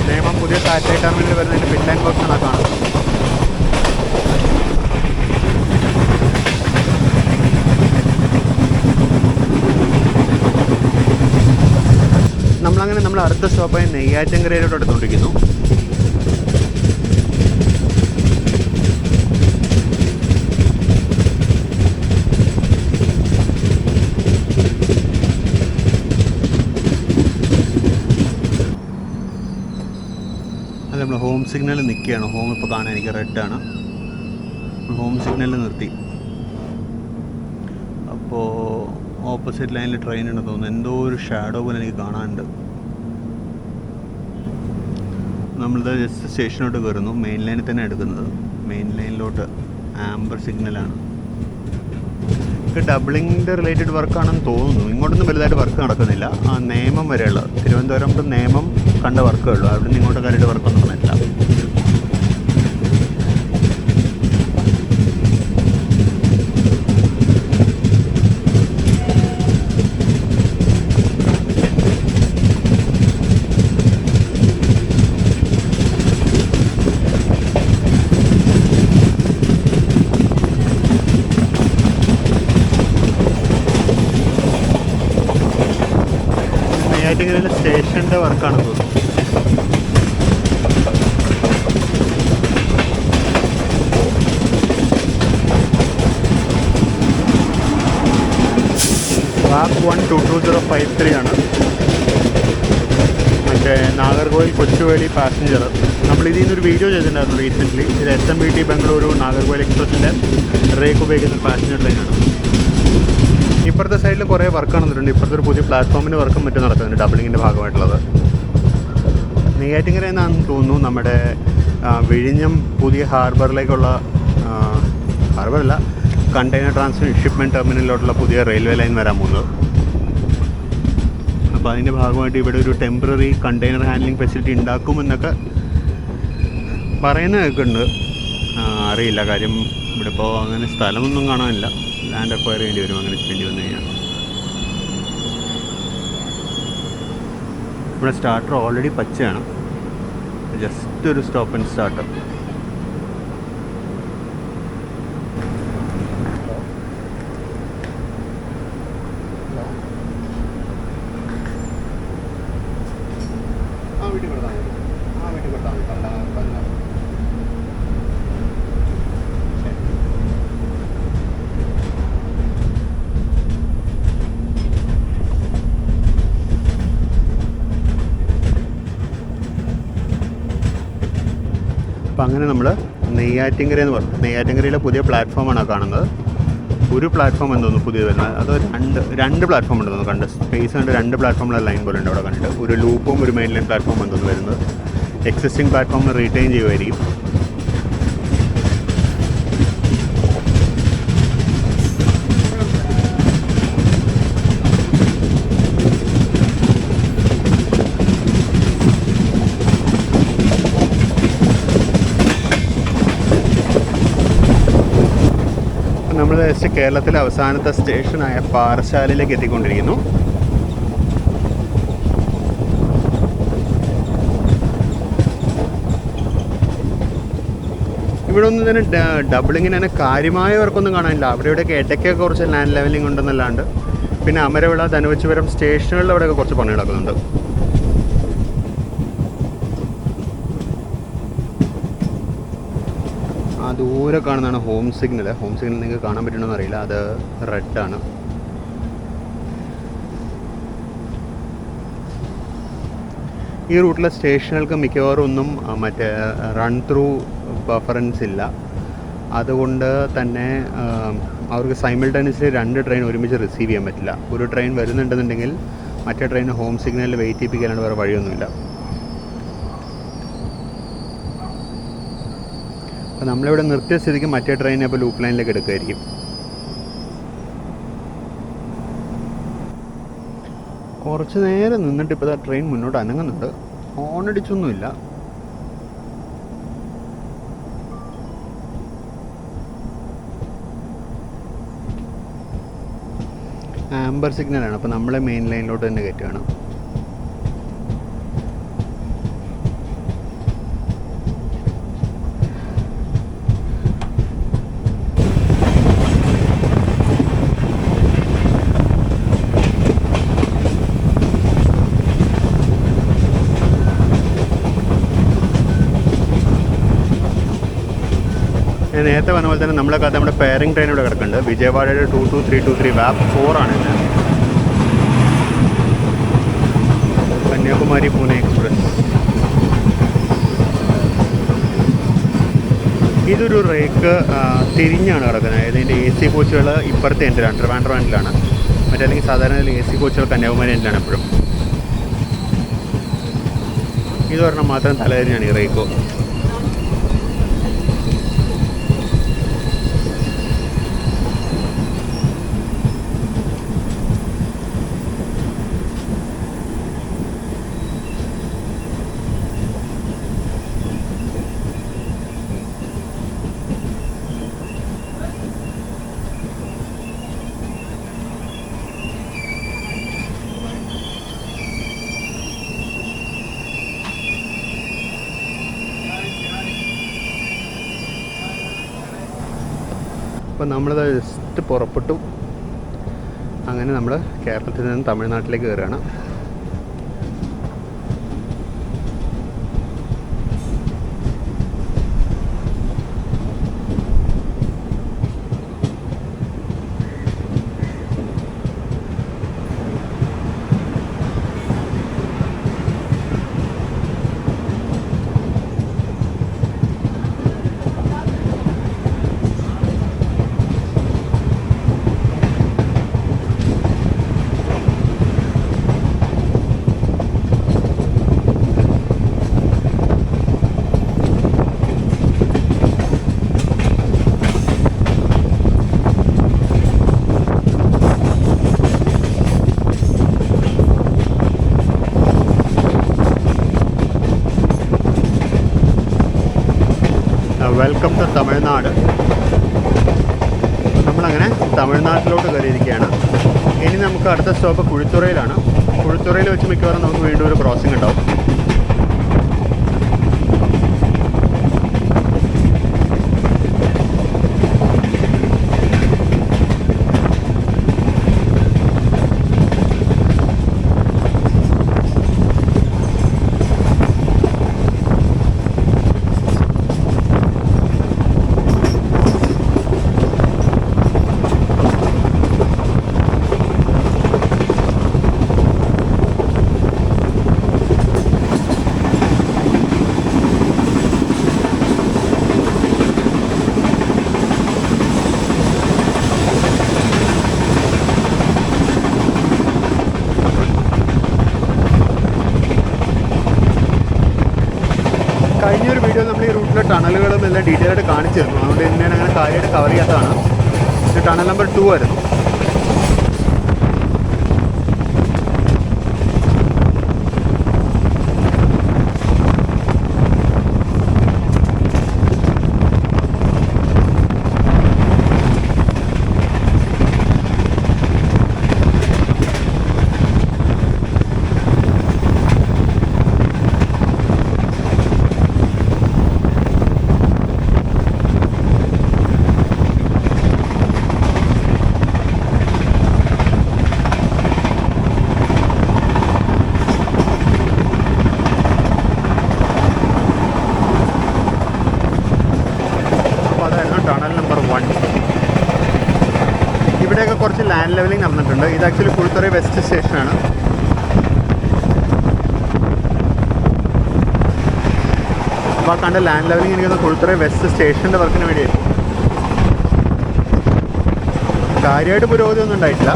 നേമം പുതിയ സാറ്റലൈറ്റ് ടെർമിനൽ വരുന്നതിൻ്റെ പിറ്റ് ലൈൻ വർക്കാണ് കാണാം. നമ്മളങ്ങനെ നമ്മൾ അടുത്ത സ്റ്റോപ്പായി നെയ്യാറ്റിൻകരയിലോട്ട് എടുത്തുകൊണ്ടിരിക്കുന്നു. അത് നമ്മൾ ഹോം സിഗ്നലിൽ നിൽക്കുകയാണ്. ഹോം ഇപ്പോൾ കാണാൻ എനിക്ക് റെഡാണ്. ഹോം സിഗ്നലിൽ നിർത്തി. അപ്പോൾ ഓപ്പോസിറ്റ് ലൈനിൽ ട്രെയിൻ ഉണ്ടെന്ന് തോന്നുന്നു. എന്തോ ഒരു ഷാഡോ പോലെ എനിക്ക് കാണാനുണ്ട്. നമ്മളിത് ജസ്റ്റ് സ്റ്റേഷനിലോട്ട് കയറുന്നു. മെയിൻ ലൈനിൽ തന്നെ എടുക്കുന്നത്. മെയിൻ ലൈനിലോട്ട് ആംബർ സിഗ്നലാണ്. ഇത് ഡബിളിങ്ങിൻ്റെ റിലേറ്റഡ് വർക്കാണെന്ന് തോന്നുന്നു. ഇങ്ങോട്ടൊന്നും വലുതായിട്ട് വർക്ക് നടക്കുന്നില്ല. നേമം വരെയുള്ളത് തിരുവനന്തപുരം ടു നേമം കണ്ട വർക്കേ ഉള്ളൂ. അവിടെ നിന്ന് ഇങ്ങോട്ട് കാര്യമായിട്ട് വർക്കൊന്നും നടന്നില്ല. നെയ്യാറ്റിൻകരയിലെ സ്റ്റേഷൻ്റെ വർക്കാണെന്ന് തോന്നുന്നു. RAB 12253 ആണ് മറ്റേ നാഗർകോവിൽ കൊച്ചുവേളി പാസഞ്ചർ. നമ്മൾ ഇതിൽ നിന്നൊരു വീഡിയോ ചെയ്തിട്ടുണ്ടായിരുന്നു റീസെൻ്റ്ലി. ഇത് SMBT ബംഗളൂരു നാഗർകോവിൽ എക്സ്പ്രസിൻ്റെ റേക്ക് ഉപയോഗിക്കുന്ന പാസഞ്ചർ ട്രെയിനാണ്. ഇപ്പുറത്തെ സൈഡിൽ കുറേ വർക്ക് നടന്നിട്ടുണ്ട്. ഇപ്പുറത്തെ ഒരു പുതിയ പ്ലാറ്റ്ഫോമിൻ്റെ വർക്കും മറ്റും നടക്കുന്നുണ്ട് ഡബിളിങ്ങിൻ്റെ ഭാഗമായിട്ടുള്ളത്. നെയ്യാറ്റിൻകര എന്നാണെന്ന് തോന്നുന്നു നമ്മുടെ വിഴിഞ്ഞം പുതിയ ഹാർബറിലേക്കുള്ള ഹാർബറല്ല കണ്ടെയ്നർ ഷിപ്മെൻറ്റ് ടെർമിനലിലോട്ടുള്ള പുതിയ റെയിൽവേ ലൈൻ വരാൻ പോകുന്നത്. അപ്പോൾ അതിൻ്റെ ഭാഗമായിട്ട് ഇവിടെ ഒരു ടെമ്പററി കണ്ടെയ്നർ ഹാൻഡ്ലിംഗ് ഫെസിലിറ്റി ഉണ്ടാക്കുമെന്നൊക്കെ പറയുന്നത് കേൾക്കുന്നുണ്ട്. അറിയില്ല കാര്യം. ഇവിടെ ഇപ്പോൾ അങ്ങനെ സ്ഥലമൊന്നും കാണാനില്ല. ലാൻഡ് അക്വയർ ചെയ്യേണ്ടി വരും അങ്ങനെ ചെയ്യേണ്ടി വന്നു കഴിഞ്ഞാൽ. ഇവിടെ സ്റ്റാർട്ടർ ഓൾറെഡി പച്ചയാണ്. ജസ്റ്റ് ഒരു സ്റ്റോപ്പ് ആൻഡ് സ്റ്റാർട്ടർ. അപ്പോൾ അങ്ങനെ നമ്മൾ നെയ്യാറ്റിൻകര എന്ന് പറഞ്ഞു. നെയ്യാറ്റിൻകരയിലെ പുതിയ പ്ലാറ്റ്ഫോമാണ് കാണുന്നത്. ഒരു പ്ലാറ്റ്ഫോം എന്തോന്നു പുതിയത് വരുന്നത്. അത് രണ്ട് പ്ലാറ്റ്ഫോം ഉണ്ടെന്ന് കണ്ട്. സ്പേസ് കണ്ട് 2 പ്ലാറ്റ്ഫോമിലെ ലൈൻ പോലെ ഉണ്ട് അവിടെ കണ്ടിട്ട്. ഒരു ലൂപ്പും ഒരു മെയിൻ ലൈൻ പ്ലാറ്റ്ഫോം എന്തോന്ന് വരുന്നത്. എക്സിസ്റ്റിംഗ് പ്ലാറ്റ്ഫോം റീറ്റെയിൻ ചെയ്യുമായിരിക്കും. നമ്മൾ കേരളത്തിലെ അവസാനത്തെ സ്റ്റേഷനായ പാറശാലയിലേക്ക് എത്തിക്കൊണ്ടിരിക്കുന്നു. ഇവിടെ ഒന്നും തന്നെ ഡബിളിങ്ങിന് തന്നെ കാര്യമായ വർക്കൊന്നും കാണാനില്ല. അവിടെ ഇവിടെയൊക്കെ ഇടയ്ക്കൊക്കെ കുറച്ച് ലാൻഡ് ലെവലിംഗ് ഉണ്ടെന്നല്ലാണ്ട്. പിന്നെ അമരവിള ധനുവച്ചുപുരം സ്റ്റേഷനുകളിൽ അവിടെയൊക്കെ കുറച്ച് പണി നടക്കുന്നുണ്ട്. ദൂരെ കാണുന്നതാണ് ഹോം സിഗ്നൽ. ഹോം സിഗ്നൽ നിങ്ങൾക്ക് കാണാൻ പറ്റണമെന്ന് അറിയില്ല. അത് റെഡാണ്. ഈ റൂട്ടിലെ സ്റ്റേഷനുകൾക്ക് മിക്കവാറും ഒന്നും മറ്റേ റൺ ത്രൂ ബഫറൻസ് ഇല്ല. അതുകൊണ്ട് തന്നെ അവർക്ക് സൈമിൾട്ടേനിയസ്ലി 2 ട്രെയിൻ ഒരുമിച്ച് റിസീവ് ചെയ്യാൻ പറ്റില്ല. ഒരു ട്രെയിൻ വരുന്നുണ്ടെന്നുണ്ടെങ്കിൽ മറ്റേ ട്രെയിൻ ഹോം സിഗ്നലിൽ വെയിറ്റ് ചെയ്യിപ്പിക്കാനാണ് വേറെ വഴിയൊന്നുമില്ല. അപ്പോൾ നമ്മളിവിടെ നിർത്തിയ സ്ഥിതിക്ക് മറ്റേ ട്രെയിനെ അപ്പോൾ ലൂപ്പ് ലൈനിലേക്ക് എടുക്കുമായിരിക്കും. കുറച്ച് നേരം നിന്നിട്ട് ഇപ്പോൾ ട്രെയിൻ മുന്നോട്ട് അനങ്ങുന്നുണ്ട്. ഹോണടിച്ചൊന്നുമില്ല. ആംബർ സിഗ്നലാണ്. അപ്പോൾ നമ്മളെ മെയിൻ ലൈനിലോട്ട് തന്നെ കയറ്റുകയാണ്. ഞാൻ നേരത്തെ പറഞ്ഞ പോലെ തന്നെ നമ്മളൊക്കെ നമ്മുടെ പെയറിംഗ് ട്രെയിൻ ഇവിടെ കിടക്കുന്നുണ്ട്. വിജയവാഡയുടെ 22323 വാപ്പ് 4 ആണ് ഇത്. കന്യാകുമാരി പൂനെ എക്സ്പ്രസ്. ഇതൊരു റേക്ക് തിരിഞ്ഞാണ് കിടക്കുന്നത്. അതായത് ഇതിൻ്റെ AC കോച്ചുകൾ ഇപ്പുറത്തെ എൻഡിലാണ്, ട്രിവാൻഡ്രം എൻഡിലാണ്. മറ്റല്ലെങ്കിൽ സാധാരണ AC കോച്ചുകൾ കന്യാകുമാരി എൻഡിലാണ് എപ്പോഴും. ഇതൊരെണ്ണം മാത്രം തലതിരിഞ്ഞാണ് ഈ റേക്കോ. അപ്പോൾ നമ്മളത് ജസ്റ്റ് പുറപ്പെട്ടു. അങ്ങനെ നമ്മൾ കേരളത്തിൽ നിന്ന് തമിഴ്നാട്ടിലേക്ക് കയറുകയാണ്. Welcome to Tamil Nadu. നമ്മളങ്ങനെ തമിഴ്നാട്ടിലോട്ട് കയറിയിരിക്കുകയാണ്. ഇനി നമുക്ക് അടുത്ത സ്റ്റോപ്പ് കുഴിത്തുറയിലാണ്. കുഴിത്തുറയിൽ വെച്ച് മിക്കവാറും നമുക്ക് വീണ്ടും ഒരു ക്രോസിംഗ് ഉണ്ടാവും. കഴിഞ്ഞൊരു വീഡിയോ നമ്മൾ ഈ റൂട്ടിലെ ടണലുകളും എല്ലാം ഡീറ്റെയിൽ ആയിട്ട് കാണിച്ചിരുന്നു. അതുകൊണ്ട് തന്നെയാണ് അങ്ങനെ കാര്യമായിട്ട് കവർ ചെയ്യാത്തതാണ്. ഇത് ടണൽ നമ്പർ 2 ആയിരുന്നു. Tunnel number 1. ഇവിടെയൊക്കെ കുറച്ച് ലാൻഡ് ലെവലിംഗ് നടന്നിട്ടുണ്ട്. ഇത് ആക്ച്വലി കുഴിത്തുറ വെസ്റ്റ് സ്റ്റേഷനാണ്. അപ്പോൾ ആ കണ്ട ലാൻഡ് ലെവലിംഗ് എനിക്ക് കുഴിത്തുറ വെസ്റ്റ് സ്റ്റേഷൻ്റെ വർക്കിന് വേണ്ടിയായിരുന്നു. കാര്യമായിട്ട് പുരോഗതിയൊന്നും ഉണ്ടായിട്ടില്ല.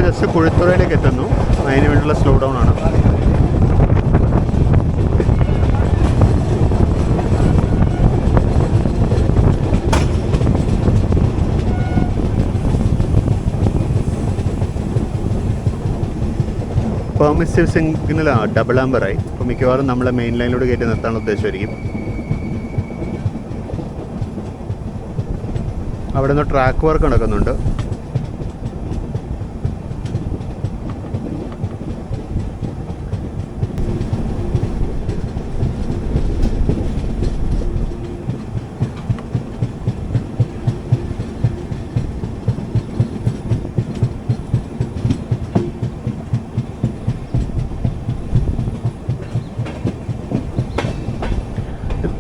ജസ്റ്റ് കുഴിത്തുറയിലേക്ക് എത്തുന്നു. അതിന് വേണ്ടിയുള്ള സ്ലോ ഡൗൺ ആണ്. പെർമിസീവ് സിഗ്നലാണ്, ഡബിൾ ആംബറായി. അപ്പോൾ മിക്കവാറും നമ്മളെ മെയിൻ ലൈനിലൂടെ കയറ്റി നിർത്താനുള്ള ഉദ്ദേശമായിരിക്കും. അവിടെ നിന്ന് ട്രാക്ക് വർക്ക് നടക്കുന്നുണ്ട്.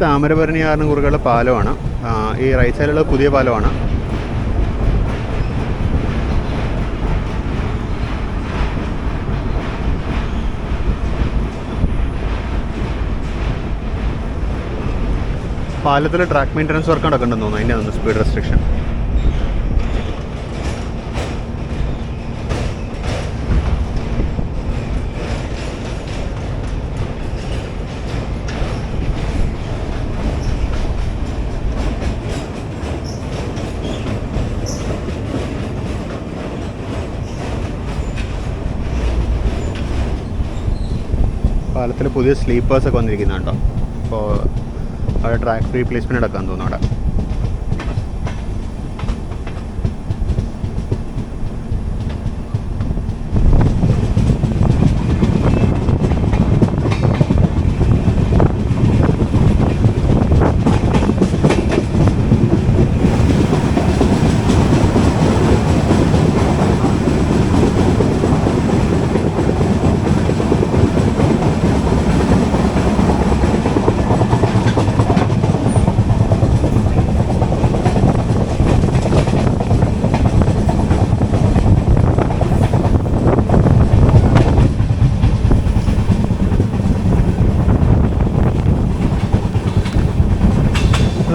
താമരപരണിയാറിന് കുറുകെയുള്ള പാലമാണ്. ഈ റൈറ്റ് സൈഡിലുള്ള പുതിയ പാലമാണ്. പാലത്തിൽ ട്രാക്ക് മെയിൻ്റനൻസ് വർക്ക് നടക്കുന്നുണ്ടെന്ന് തോന്നുന്നു. അതിൻ്റെ ഒന്ന് സ്പീഡ് റെസ്ട്രിക്ഷൻ. പാലത്തിൽ പുതിയ സ്ലീപ്പേഴ്സൊക്കെ വന്നിരിക്കുന്നുണ്ടോ. അപ്പോൾ അവിടെ ട്രാക്ക് റീപ്ലേസ്മെൻറ്റ് നടക്കാൻ തോന്നുന്നു അവിടെ.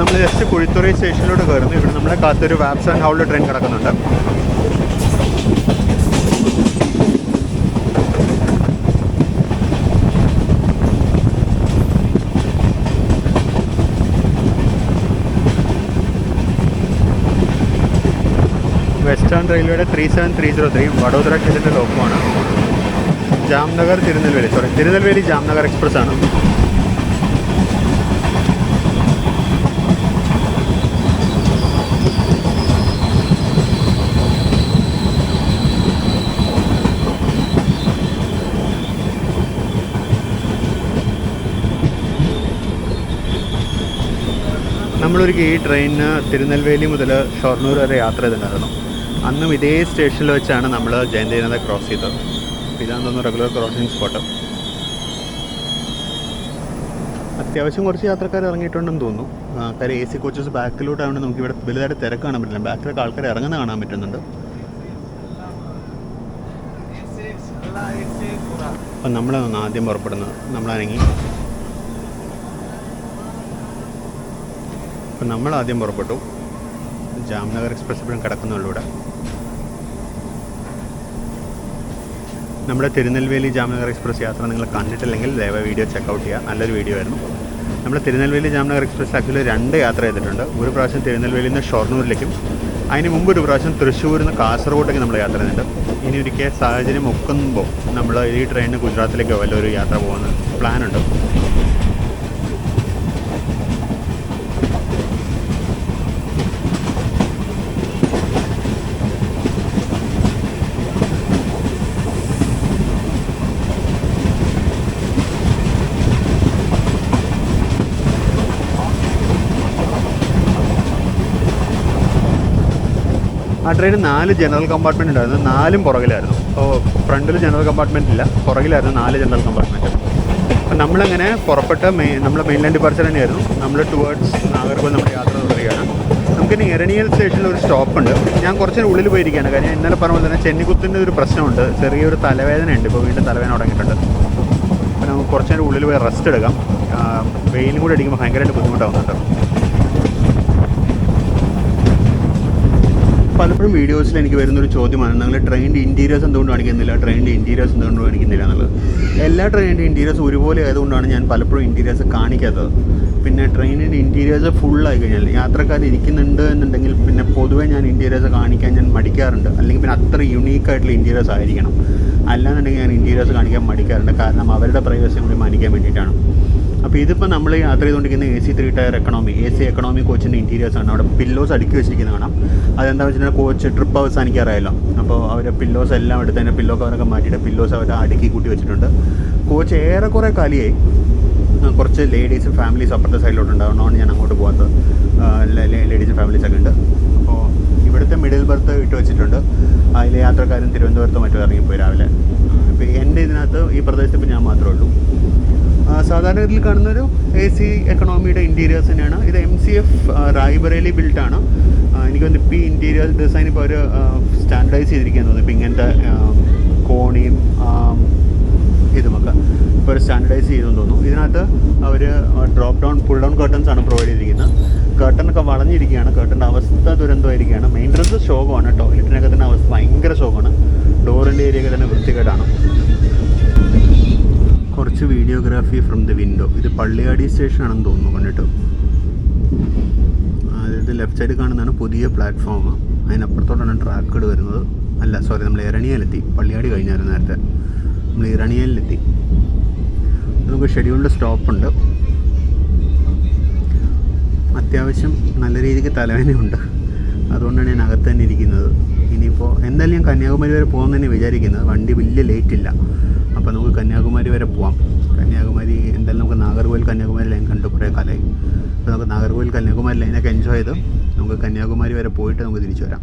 നമ്മൾ ജസ്റ്റ് കുഴിത്തുറൈ സ്റ്റേഷനിലോട്ട് കയറുന്നു. ഇവിടെ നമ്മളെ കാത്തൊരു വാപ്സ് ആൻഡ് ഹൗളിൽ ട്രെയിൻ കിടക്കുന്നുണ്ട്. വെസ്റ്റേൺ റെയിൽവേയുടെ 37303 വഡോദര സ്റ്റേഷൻ്റെ ലോക്കമാണ്. ജാംനഗർ തിരുനെൽവേലി ജാംനഗർ എക്സ്പ്രസ് ആണ്. നമ്മളൊരിക്കൽ ഈ ട്രെയിനിന് തിരുനെൽവേലി മുതൽ ഷൊർണൂർ വരെ യാത്ര ചെയ്തിട്ടുണ്ടായിരുന്നു. അന്നും ഇതേ സ്റ്റേഷനിൽ വെച്ചാണ് നമ്മൾ ജയന്തിനാഥ ക്രോസ് ചെയ്തത്. ഇതാണെന്ന് തോന്നുന്നു റെഗുലർ ക്രോസിംഗ് സ്പോട്ട്. അത്യാവശ്യം കുറച്ച് യാത്രക്കാർ ഇറങ്ങിയിട്ടുണ്ടെന്ന് തോന്നുന്നു. കാര്യം AC കോച്ചസ് ബാക്കിലോട്ടായതുകൊണ്ട് നമുക്കിവിടെ വലുതായിട്ട് തിരക്ക് കാണാൻ പറ്റില്ല. ബാക്കിലൊക്കെ ആൾക്കാർ ഇറങ്ങുന്ന കാണാൻ പറ്റുന്നുണ്ട്. അപ്പം നമ്മളാണ് ആദ്യം പുറപ്പെടുന്നത്. നമ്മളാണെങ്കിൽ അപ്പം നമ്മളാദ്യം പുറപ്പെട്ടു. ജാംനഗർ എക്സ്പ്രസ് ഇപ്പോഴും കിടക്കുന്നുള്ളൂ ഇവിടെ. നമ്മുടെ തിരുനെൽവേലി ജാംനഗർ എക്സ്പ്രസ് യാത്ര നിങ്ങൾ കണ്ടിട്ടില്ലെങ്കിൽ ദയവായി വീഡിയോ ചെക്കൗട്ട് ചെയ്യുക. നല്ലൊരു വീഡിയോ ആയിരുന്നു. നമ്മൾ തിരുനെൽവേലി ജാംനഗർ എക്സ്പ്രസ് ആക്ച്വലി 2 യാത്ര ചെയ്തിട്ടുണ്ട്. ഒരു പ്രാവശ്യം തിരുനെൽവേലിയിൽ നിന്ന് ഷൊർണൂരിലേക്കും, അതിന് മുമ്പ് ഒരു പ്രാവശ്യം തൃശ്ശൂരിൽ നിന്ന് കാസർഗോഡേക്ക് നമ്മൾ യാത്ര ചെയ്തിട്ടുണ്ട്. ഇനി ഒരിക്കൽ സാഹചര്യം ഒക്കുമ്പോൾ നമ്മൾ ഈ ട്രെയിനിന് ഗുജറാത്തിലേക്കോ വല്ലൊരു യാത്ര പോകുന്ന പ്ലാനുണ്ട്. ആ ട്രെയിന് 4 ജനറൽ കമ്പാർട്ട്മെൻറ്റ് ഉണ്ടായിരുന്നു. 4ഉം പുറകിലായിരുന്നു. അപ്പോൾ ഫ്രണ്ടിൽ ജനറൽ കമ്പാർട്ട്മെൻറ്റ് ഇല്ല, പുറകിലായിരുന്നു 4 ജനറൽ കമ്പാർട്ട്മെൻറ്റ്. അപ്പം നമ്മളങ്ങനെ പുറപ്പെട്ട നമ്മൾ മെയിൻലാൻഡ് ഡിപ്പാർച്ചർ തന്നെയായിരുന്നു. നമ്മൾ ടുവേർഡ്സ് നാഗർകോവിൽ നമ്മുടെ യാത്ര തുടരുകയാണ്. നമുക്കിനി എരണിയൽ സ്റ്റേഷനിൽ ഒരു സ്റ്റോപ്പുണ്ട്. ഞാൻ കുറച്ച് ഉള്ളിൽ പോയിരിക്കുകയാണ്. കാര്യം ഇന്നലെ പറഞ്ഞ പോലെ തന്നെ ചെന്നിക്കുത്തിൻ്റെ ഒരു പ്രശ്നമുണ്ട്. ചെറിയൊരു തലവേദനയുണ്ട്. ഇപ്പോൾ വീണ്ടും തലവേദന തുടങ്ങിയിട്ടുണ്ട്. അപ്പോൾ നമുക്ക് കുറച്ച് നേരം ഉള്ളിൽ പോയി റെസ്റ്റ് എടുക്കാം. വെയിലും കൂടെ അടിക്കുമ്പോൾ ഭയങ്കരമായിട്ട് ബുദ്ധിമുട്ടാവുന്നുണ്ട്. പലപ്പോഴും വീഡിയോസിൽ എനിക്ക് വരുന്നൊരു ചോദ്യമാണ്, നിങ്ങൾ ട്രെയിനിൻ്റെ ഇൻറ്റീരിയേഴ്സ് എന്തുകൊണ്ട് കാണിക്കുന്നില്ല, ട്രെയിനിൻ്റെ ഇൻറ്റീരിയേഴ്സ് എന്തുകൊണ്ട് കാണിക്കുന്നില്ല എന്നുള്ളത്. എല്ലാ ട്രെയിനിൻ്റെ ഇൻറ്റീരിയേഴ്സ് ഒരുപോലെ ആയതുകൊണ്ടാണ് ഞാൻ പലപ്പോഴും ഇൻറ്റീരിയേഴ്സ് കാണിക്കാത്തത്. പിന്നെ ട്രെയിനിൻ്റെ ഇൻറ്റീരിയേഴ്സ് ഫുള്ളായി കഴിഞ്ഞാൽ യാത്രക്കാർ ഇരിക്കുന്നുണ്ട് എന്നുണ്ടെങ്കിൽ പിന്നെ പൊതുവേ ഞാൻ ഇൻറ്റീരിയേഴ്സ് കാണിക്കാൻ ഞാൻ മടിക്കാറുണ്ട്. അല്ലെങ്കിൽ പിന്നെ അത്ര യുണീക്കായിട്ടുള്ള ഇൻറ്റീരിയേഴ്സ് ആയിരിക്കണം. അല്ലാന്നുണ്ടെങ്കിൽ ഞാൻ ഇൻറ്റീരിയേഴ്സ് കാണിക്കാൻ മടിക്കാറുണ്ട്. കാരണം അവരുടെ പ്രൈവസി കൂടി മാനിക്കാൻ വേണ്ടിയിട്ടാണ്. അപ്പോൾ ഇതിപ്പോൾ നമ്മൾ യാത്ര ചെയ്തുകൊണ്ടിരിക്കുന്ന AC 3 ടയർ എക്കണോമി എക്കണോമി കോച്ചിൻ്റെ ഇൻറ്റീരിയേഴ്സാണ്. അവിടെ പില്ലോസ് അടുക്കി വെച്ചിരിക്കുന്നത് കാണാം. അതെന്താണെന്ന് വെച്ചിട്ടുണ്ടെങ്കിൽ കോച്ച് ട്രിപ്പ് അവസാനിക്കാറായല്ലോ. അപ്പോൾ അവർ പില്ലോസ് എല്ലാം എടുത്ത് തന്നെ പില്ലോ കവറൊക്കെ മാറ്റിയിട്ട് പില്ലോസ് അവർ അടുക്കി കൂട്ടി വെച്ചിട്ടുണ്ട്. കോച്ച് ഏറെക്കുറെ കാലിയായി. കുറച്ച് ലേഡീസും ഫാമിലീസും അപ്പുറത്തെ സൈഡിലോട്ടുണ്ടാവണമെന്നാണ് ഞാൻ അങ്ങോട്ട് പോകാത്തത്. ലേഡീസും ഫാമിലീസൊക്കെ ഉണ്ട്. അപ്പോൾ ഇവിടുത്തെ മിഡിൽ ബർത്ത് ഇട്ട് വെച്ചിട്ടുണ്ട്. അതിലെ യാത്രക്കാരും തിരുവനന്തപുരത്തോ മറ്റോ ഇറങ്ങിപ്പോയി രാവിലെ. ഇപ്പോൾ എൻ്റെ ഇതിനകത്ത് ഈ പ്രദേശത്ത് ഇപ്പോൾ ഞാൻ മാത്രമേ ഉള്ളൂ. സാധാരണഗതിയിൽ കാണുന്നൊരു AC എക്കണോമിയുടെ ഇൻറ്റീരിയേഴ്സ് തന്നെയാണ്. ഇത് MCF റായ്ബറേലി ബിൽട്ടാണ്. എനിക്ക് തോന്നുന്നു ഇപ്പോൾ ഈ ഇൻറ്റീരിയർ ഡിസൈൻ ഇപ്പോൾ അവർ സ്റ്റാൻഡർഡൈസ് ചെയ്തിരിക്കുകയെന്ന് തോന്നുന്നു. ഇപ്പോൾ ഇങ്ങനത്തെ കോണിയും ഇതുമൊക്കെ ഇപ്പോൾ ഒരു സ്റ്റാൻഡർഡൈസ് ചെയ്തെന്ന് തോന്നുന്നു. ഇതിനകത്ത് അവർ drop down pull down curtains ആണ് പ്രൊവൈഡ് ചെയ്തിരിക്കുന്നത്. കർട്ടനൊക്കെ വളഞ്ഞിരിക്കുകയാണ്. കർട്ടൻ്റെ അവസ്ഥ ദുരന്തമായിരിക്കുകയാണ്. മെയിൻ്റനൻസ് ശോകമാണ്. ടോയ്ലറ്റിനൊക്കെ തന്നെ അവസ്ഥ ഭയങ്കര ശോകമാണ്. ഡോറിൻ്റെ ഏരിയയൊക്കെ തന്നെ വൃത്തികേടാണ്. കുറച്ച് വീഡിയോഗ്രാഫി ഫ്രം ദി വിൻഡോ. ഇത് പള്ളിയാടി സ്റ്റേഷൻ ആണെന്ന് തോന്നുന്നു കണ്ടിട്ട്. അതായത് ലെഫ്റ്റ് സൈഡ് കാണുന്നതാണ് പുതിയ പ്ലാറ്റ്ഫോം. അതിനപ്പുറത്തോട്ടാണ് ട്രാക്കുകൾ വരുന്നത്. അല്ല സോറി, നമ്മൾ ഇരണിയയിലെത്തി. പള്ളിയാടി കഴിഞ്ഞായിരുന്നു നേരത്തെ. നമ്മൾ ഇരണിയയിലെത്തി. നമുക്ക് ഷെഡ്യൂൾഡ് സ്റ്റോപ്പുണ്ട്. അത്യാവശ്യം നല്ല രീതിക്ക് തലവേദനയുണ്ട്. അതുകൊണ്ടാണ് ഞാൻ അകത്ത് തന്നെ ഇരിക്കുന്നത്. ഇനിയിപ്പോൾ എന്തായാലും ഞാൻ കന്യാകുമാരി വരെ പോകുമെന്ന് തന്നെ വിചാരിക്കുന്നത്. വണ്ടി വലിയ ലേറ്റ് ഇല്ല. അപ്പോൾ നമുക്ക് കന്യാകുമാരി വരെ പോവാം. കന്യാകുമാരി എന്തായാലും നമുക്ക് നാഗർകോവിൽ കന്യാകുമാരി ലൈൻ കണ്ടു കുറേ കാലമായി. അപ്പോൾ നമുക്ക് നാഗർകോവിൽ കന്യാകുമാരി ലൈനൊക്കെ എൻജോയ് ചെയ്ത് നമുക്ക് കന്യാകുമാരി വരെ പോയിട്ട് നമുക്ക് തിരിച്ചു വരാം.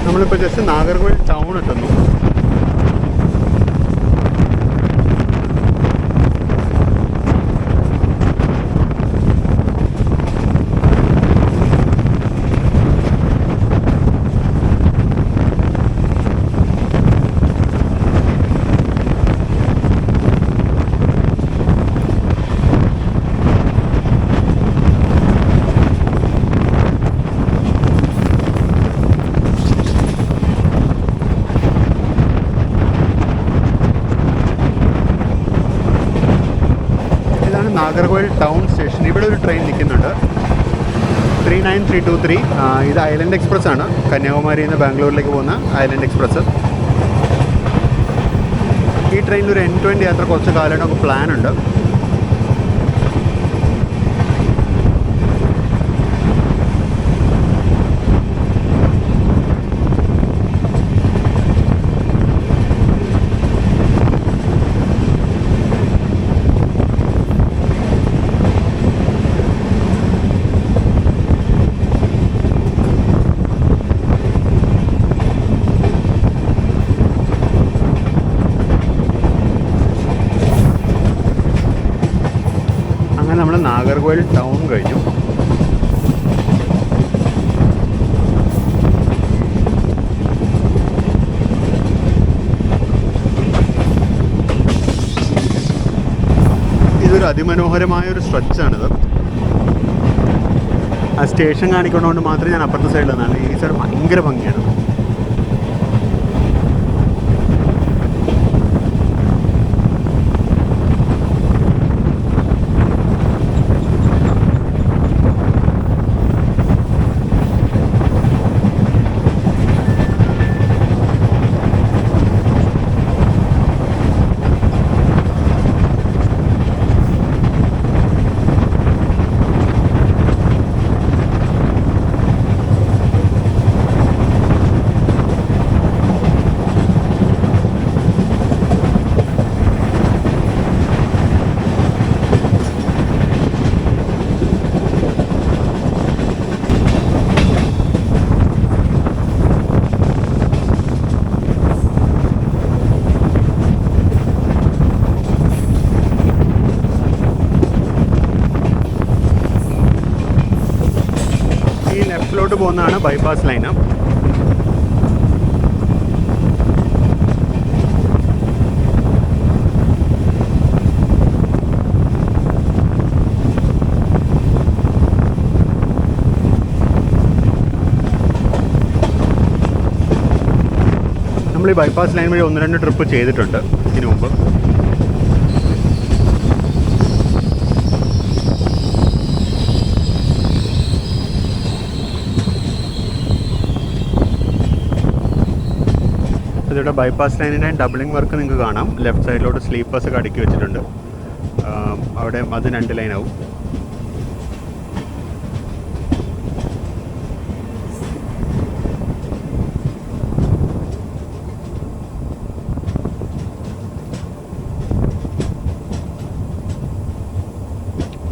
നമ്മളിപ്പോൾ ജസ്റ്റ് നാഗർകോവിൽ ടൗൺ എത്തുന്നു. Nagercoil town station. ഇവിടെ ഒരു ട്രെയിൻ നിൽക്കുന്നുണ്ട്, 39323. ഇത് ഐലൻഡ് എക്സ്പ്രസ് ആണ്. കന്യാകുമാരിയിൽ നിന്ന് ബാംഗ്ലൂരിലേക്ക് പോകുന്ന ഐലൻഡ് എക്സ്പ്രസ്. ഈ ട്രെയിനിൽ ഒരു N20 യാത്ര കുറച്ച് കാലമായിട്ട് നമുക്ക് പ്ലാനുണ്ട്. നമ്മൾ നാഗർകോവിൽ ടൗൺ കഴിഞ്ഞു. ഇതൊരു അതിമനോഹരമായൊരു സ്ട്രെച്ചാണിത്. ആ സ്റ്റേഷൻ കാണിക്കുന്നതുകൊണ്ട് മാത്രമേ ഞാൻ അപ്പുറത്തെ സൈഡിൽ നിന്നാണ്. ഈ സൈഡ് ഭയങ്കര ഭംഗിയാണ്. ലെഫ്റ്റിലോട്ട് പോകുന്നതാണ് ബൈപ്പാസ് ലൈന്. നമ്മൾ ഈ ബൈപ്പാസ് ലൈൻ വഴി 1-2 ട്രിപ്പ് ചെയ്തിട്ടുണ്ട് ഇതിനു മുമ്പ്. ഇതിവിടെ ബൈപ്പാസ് ലൈനിൻ്റെ ഡബിളിംഗ് വർക്ക് നിങ്ങൾക്ക് കാണാം. ലെഫ്റ്റ് സൈഡിലോട്ട് സ്ലീപ്പേഴ്സൊക്കെ അടുക്കി വെച്ചിട്ടുണ്ട്. അവിടെ അത് 2 ലൈനാവും.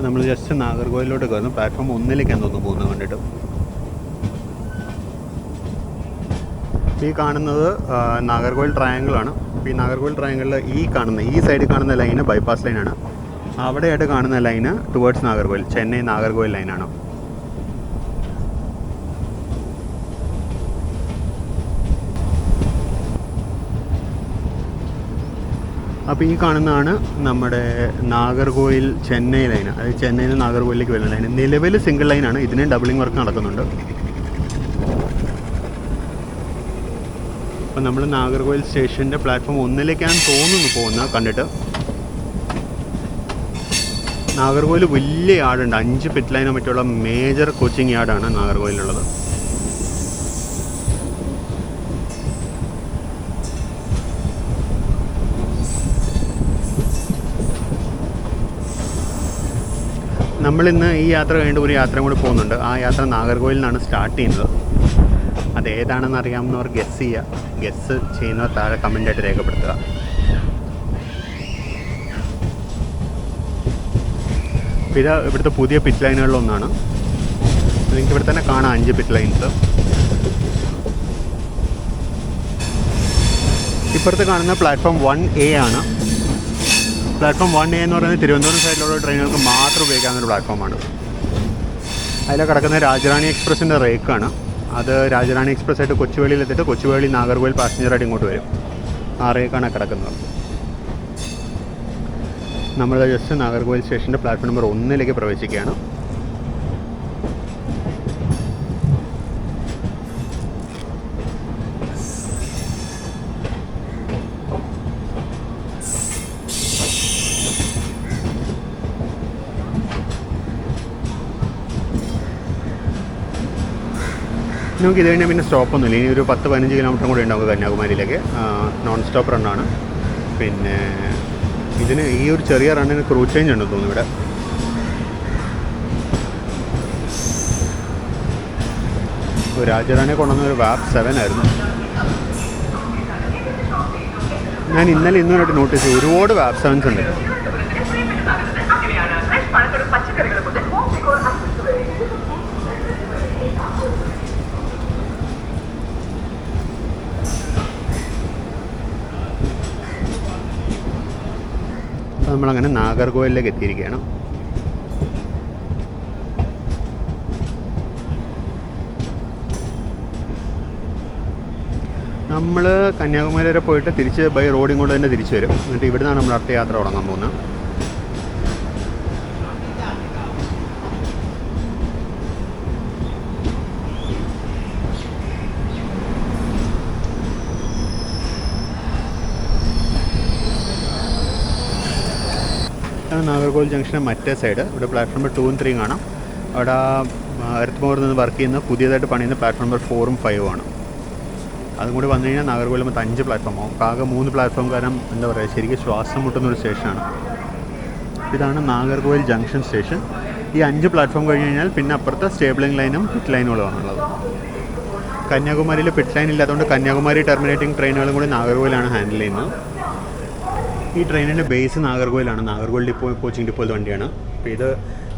നമ്മൾ നമ്മൾ ജസ്റ്റ് നാഗർകോവിലോട്ട് കയറുന്നു. പ്ലാറ്റ്ഫോം 1-ലേക്കാണ് തോന്നുന്നു പോകുന്നത് കണ്ടിട്ട്. ഈ കാണുന്നത് നാഗർകോവിൽ ട്രയാങ്കിളാണ്. ഈ നാഗർകോവിൽ ട്രയാങ്കിളിൽ ഈ സൈഡിൽ കാണുന്ന ലൈന് ബൈപ്പാസ് ലൈനാണ്. അവിടെയായിട്ട് കാണുന്ന ലൈന് ടുവേർഡ്സ് നാഗർകോവിൽ, ചെന്നൈ നാഗർകോവിൽ ലൈനാണ്. അപ്പോൾ ഈ കാണുന്നതാണ് നമ്മുടെ നാഗർകോവിൽ ചെന്നൈ ലൈന്. അതായത് ചെന്നൈയിൽ നിന്ന് നാഗർകോവിലേക്ക് വരുന്ന ലൈന്. നിലവിൽ സിംഗിൾ ലൈനാണ്. ഇതിന് ഡബിളിംഗ് വർക്ക് നടക്കുന്നുണ്ട്. അപ്പോൾ നമ്മൾ നാഗർകോവിൽ സ്റ്റേഷൻ്റെ പ്ലാറ്റ്ഫോം 1-ലേക്കാണ് തോന്നുന്നു പോകുന്നത് കണ്ടിട്ട്. നാഗർകോവിൽ വലിയ യാർഡുണ്ട്. 5 പിറ്റ് ലൈനോ മറ്റുള്ള മേജർ കോച്ചിങ് യാർഡാണ് നാഗർകോവിലുള്ളത്. നമ്മളിന്ന് ഈ യാത്ര കഴിഞ്ഞിട്ട് ഒരു യാത്രയും കൂടി പോകുന്നുണ്ട്. ആ യാത്ര നാഗർകോവിലിൽ നിന്നാണ് സ്റ്റാർട്ട് ചെയ്യുന്നത്. അതേതാണെന്ന് അറിയാവുന്നവർ ഗസ് ചെയ്യുന്നവർ താഴെ കമൻ്റായിട്ട് രേഖപ്പെടുത്തുക. ഇത് ഇവിടുത്തെ പുതിയ പിറ്റ് ലൈനുകളിലൊന്നാണ്. നിങ്ങൾക്ക് ഇവിടെ തന്നെ കാണാം 5 പിറ്റ് ലൈൻസ്. ഇപ്പുറത്ത് കാണുന്ന പ്ലാറ്റ്ഫോം 1A ആണ്. പ്ലാറ്റ്ഫോം 1A എന്ന് പറയുന്നത് തിരുവനന്തപുരം സൈഡിലുള്ള ട്രെയിനുകൾക്ക് മാത്രം ഉപയോഗിക്കാവുന്നൊരു പ്ലാറ്റ്ഫോമാണ്. അതിൽ കിടക്കുന്ന രാജറാണി എക്സ്പ്രസിൻ്റെ റേക്കാണ്. അത് രാജറാണി എക്സ്പ്രസ് ആയിട്ട് കൊച്ചുവേളിയിലെത്തിയിട്ട് കൊച്ചുവേളി നാഗർകോവിൽ പാസഞ്ചറായിട്ട് ഇങ്ങോട്ട് വരും. ആ റേക്കാണ് കിടക്കുന്നത്. നമ്മൾ ജസ്റ്റ് നാഗർകോവിൽ സ്റ്റേഷൻ്റെ പ്ലാറ്റ്ഫോം നമ്പർ 1-ലേക്ക് പ്രവേശിക്കുകയാണ്. നമുക്ക് ഇത് കഴിഞ്ഞാൽ പിന്നെ സ്റ്റോപ്പൊന്നുമില്ല. ഇനി ഒരു 10-15 കിലോമീറ്ററും കൂടി ഉണ്ടാവും കന്യാകുമാരിയിലേക്ക്. Non stop റണ്ണാണ്. പിന്നെ ഇതിന് ഈ ഒരു ചെറിയ റണ്ണിന് ക്രൂ ചേഞ്ച് ഉണ്ടെന്ന് തോന്നുന്നു. ഇവിടെ രാജധാനിയെ കൊണ്ടുവന്ന ഒരു വാപ്പ് 7 ആയിരുന്നു. ഞാൻ ഇന്നുമായിട്ട് നോട്ടീസ് ചെയ്തു ഒരുപാട് വാപ്പ് 7s ഉണ്ട്. നമ്മളങ്ങനെ നാഗർകോവിലേക്ക് എത്തിയിരിക്കുകയാണ്. നമ്മൾ കന്യാകുമാരി വരെ പോയിട്ട് തിരിച്ച് ബൈ റോഡിൽ കൊണ്ട് തന്നെ തിരിച്ചു വരും. എന്നിട്ട് ഇവിടെ നിന്നാണ് നമ്മൾ അടുത്ത യാത്ര തുടങ്ങാൻ പോകുന്നത്. നാഗർകോവിൽ ജംഗ്ഷന് മറ്റേ സൈഡ് ഇവിടെ പ്ലാറ്റ്ഫോം നമ്പർ 2ഉം 3ഉം കാണാം. അവിടെ എർത്ത് മോറിൽ നിന്ന് വർക്ക് ചെയ്യുന്ന പുതിയതായിട്ട് പണിയുന്ന പ്ലാറ്റ്ഫോം നമ്പർ 4ഉം 5ഉം ആണ്. അതും കൂടി വന്നു കഴിഞ്ഞാൽ നാഗർകോവിൽ മൊത്തം 5 പ്ലാറ്റ്ഫോമാവും. ആകെ 3 പ്ലാറ്റ്ഫോം. കാരണം എന്താ പറയുക, ശരിക്കും ശ്വാസം മുട്ടുന്നൊരു സ്റ്റേഷനാണ്. ഇതാണ് നാഗർകോവിൽ ജംഗ്ഷൻ സ്റ്റേഷൻ. ഈ 5 പ്ലാറ്റ്ഫോം കഴിഞ്ഞ് കഴിഞ്ഞാൽ പിന്നെ അപ്പുറത്തെ സ്റ്റേബിളിംഗ് ലൈനും പിറ്റ് ലൈനുകളുമാണുള്ളത്. കന്യാകുമാരിയിൽ പിറ്റ് ലൈൻ ഇല്ലാത്തതുകൊണ്ട് കന്യാകുമാരി ടെർമിനേറ്റിംഗ് ട്രെയിനുകളും കൂടി നാഗർകോവിലാണ് ഹാൻഡിൽ ചെയ്യുന്നത്. ഈ ട്രെയിനിൻ്റെ ബേസ് നാഗർകോവിലാണ്. നാഗർകോവിൽ കോച്ചിങ് ഡിപ്പോയിലത്തെ വണ്ടിയാണ്. അപ്പോൾ ഇത്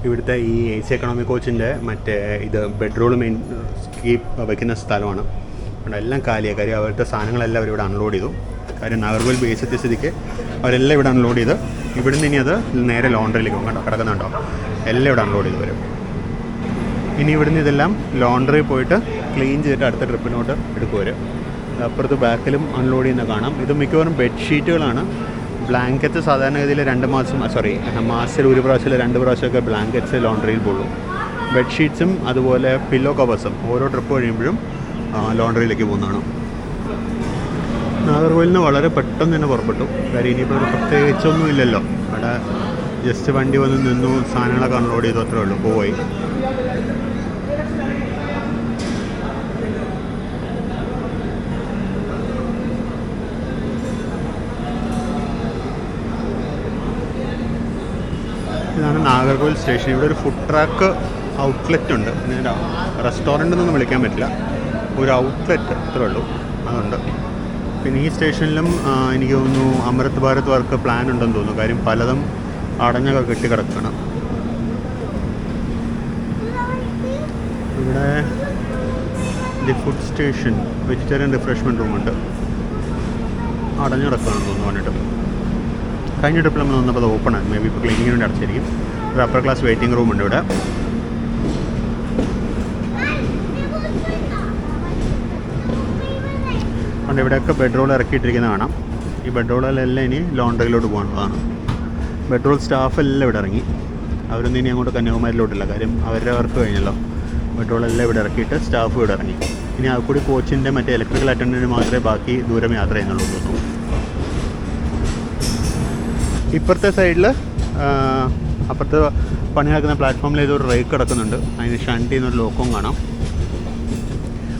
ഇവിടുത്തെ ഈ AC എക്കണോമി കോച്ചിൻ്റെ ഇത് ബെഡ്റൂം മെയിൻ വയ്ക്കുന്ന സ്ഥലമാണ്. അവിടെ എല്ലാം കാലിയാണ്. കാര്യം അവരുടെ സാധനങ്ങളെല്ലാം അവരിവിടെ അൺലോഡ് ചെയ്തു. കാര്യം നാഗർകോവിൽ ബേസ് എത്തിയ സ്ഥിതിക്ക് അവരെല്ലാം ഇവിടെ അൺലോഡ് ചെയ്ത് ഇവിടുന്ന് ഇനി അത് നേരെ ലോണ്ടറിയിലേക്ക് പോകും. കണ്ടോ കിടക്കുന്നുണ്ടോ, എല്ലാം ഇവിടെ അൺലോഡ് ചെയ്ത് വരും. ഇനി ഇവിടുന്ന് ഇതെല്ലാം ലോണ്ടറിയിൽ പോയിട്ട് ക്ലീൻ ചെയ്തിട്ട് അടുത്ത ട്രിപ്പിനോട്ട് എടുക്കുവരും. അപ്പുറത്ത് ബാക്കിലും അൺലോഡ് ചെയ്യുന്ന കാണാം. ഇത് മിക്കവാറും ബെഡ്ഷീറ്റുകളാണ്. ബ്ലാങ്കറ്റ്സ് സാധാരണഗതിയിൽ മാസത്തിൽ 1 പ്രാവശ്യം 2 പ്രാവശ്യമൊക്കെ ബ്ലാങ്കറ്റ്സ് ലോണ്ടറിയിൽ പോകും. ബെഡ്ഷീറ്റ്സും അതുപോലെ പില്ലോ കവേഴ്സും ഓരോ ട്രിപ്പ് കഴിയുമ്പോഴും ലോണ്ടറിയിലേക്ക് പോകുന്നതാണ്. നാഗർകോവിലിൽ നിന്ന് വളരെ പെട്ടെന്ന് തന്നെ പുറപ്പെട്ടു. കാര്യം ഇനിയിപ്പോൾ ഒരു പ്രത്യേകിച്ചൊന്നും ഇല്ലല്ലോ. അവിടെ ജസ്റ്റ് വണ്ടി വന്ന് നിന്നു, സാധനങ്ങളൊക്കെ അൺലോഡ് ചെയ്തു, അത്രേ ഉള്ളൂ, പോയി. ഇതാണ് നാഗർകോവിൽ സ്റ്റേഷൻ. ഇവിടെ ഒരു ഫുഡ് ട്രാക്ക് ഔട്ട്ലെറ്റ് ഉണ്ട്. പിന്നെ റെസ്റ്റോറൻ്റ് എന്നൊന്നും വിളിക്കാൻ പറ്റില്ല, ഒരു ഔട്ട്ലെറ്റ് അത്രേ ഉള്ളൂ, അതുണ്ട്. പിന്നെ ഈ സ്റ്റേഷനിലും എനിക്ക് തോന്നുന്നു അമൃത് ഭാരത് വർക്ക് പ്ലാൻ ഉണ്ടെന്ന് തോന്നുന്നു. കാര്യം പലതും അടഞ്ഞൊക്കെ കെട്ടിക്കിടക്കണം. ഇവിടെ the food station vegetarian refreshment റൂമുണ്ട്. അടഞ്ഞു കിടക്കുകയാണെന്ന് തോന്നുന്നു പറഞ്ഞിട്ട്. കഴിഞ്ഞ ട്രിപ്പിൽ നമ്മൾ വന്നപ്പോൾ അത് ഓപ്പണാണ്. മേ ബി ഇപ്പോൾ ക്ലീനിങ്ങിന് വേണ്ടി അടച്ചിരിക്കും. ഒരു അപ്പർ ക്ലാസ് വെയിറ്റിംഗ് റൂമുണ്ട് ഇവിടെ. അതുകൊണ്ട് ഇവിടെയൊക്കെ ബെഡ്റോൾ ഇറക്കിയിട്ടിരിക്കുന്നത് കാണാം. ഈ ബെഡ്റോളിലെല്ലാം ഇനി ലോണ്ടറിയിലോട്ട് പോകാനുള്ളതാണ്. ബെഡ്റോൾ സ്റ്റാഫെല്ലാം ഇവിടെ ഇറങ്ങി. അവരൊന്നും ഇനി അങ്ങോട്ട് കന്യാകുമാരിയിലോട്ടില്ല. കാര്യം അവരുടെ വർക്ക് കഴിഞ്ഞല്ലോ. ബെഡ്റോളെല്ലാം ഇവിടെ ഇറക്കിയിട്ട് സ്റ്റാഫ് ഇവിടെ ഇറങ്ങി. ഇനി ആ കൂടി കോച്ചിൻ്റെ മറ്റേ ഇലക്ട്രിക്കൽ അറ്റൻഡൻറ്റ് മാത്രമേ ബാക്കി ദൂരം യാത്ര ചെയ്യുന്നുള്ളൂ തോന്നുന്നു. ഇപ്പുറത്തെ സൈഡിൽ അപ്പുറത്ത് പണി നടക്കുന്ന പ്ലാറ്റ്ഫോമിൽ ഏതൊരു റേക്ക് കിടക്കുന്നുണ്ട്. അതിന് ഷണ്ടി എന്നൊരു ലോക്കവും കാണാം.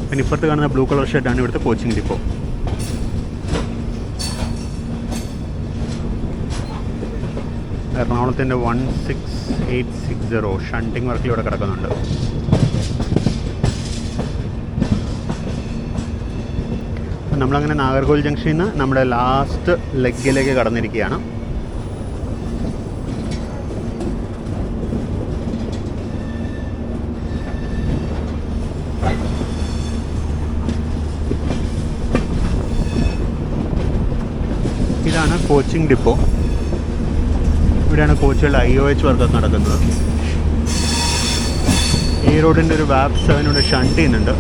പിന്നെ ഇപ്പുറത്ത് കാണുന്ന ബ്ലൂ കളർ ഷെഡാണ് ഇവിടുത്തെ കോച്ചിങ് ഡിപ്പോ. എറണാകുളത്തിൻ്റെ 16860 ഷണ്ടിങ് വർക്കിൽ ഇവിടെ കിടക്കുന്നുണ്ട്. നമ്മളങ്ങനെ നാഗർകോവിൽ ജംഗ്ഷനിൽ നിന്ന് നമ്മുടെ ലാസ്റ്റ് ലെഗിലേക്ക് കടന്നിരിക്കുകയാണ്. ഇതാണ് കോച്ചിങ് ഡിപ്പോ. ഇവിടെയാണ് കോച്ചുകളുടെ IOH വർക്കൊക്കെ നടക്കുന്നത്. ഈ റോഡിൻ്റെ ഒരു വാപ്പ് 7 ഇവിടെ ഷണ്ട് ചെയ്യുന്നുണ്ട്.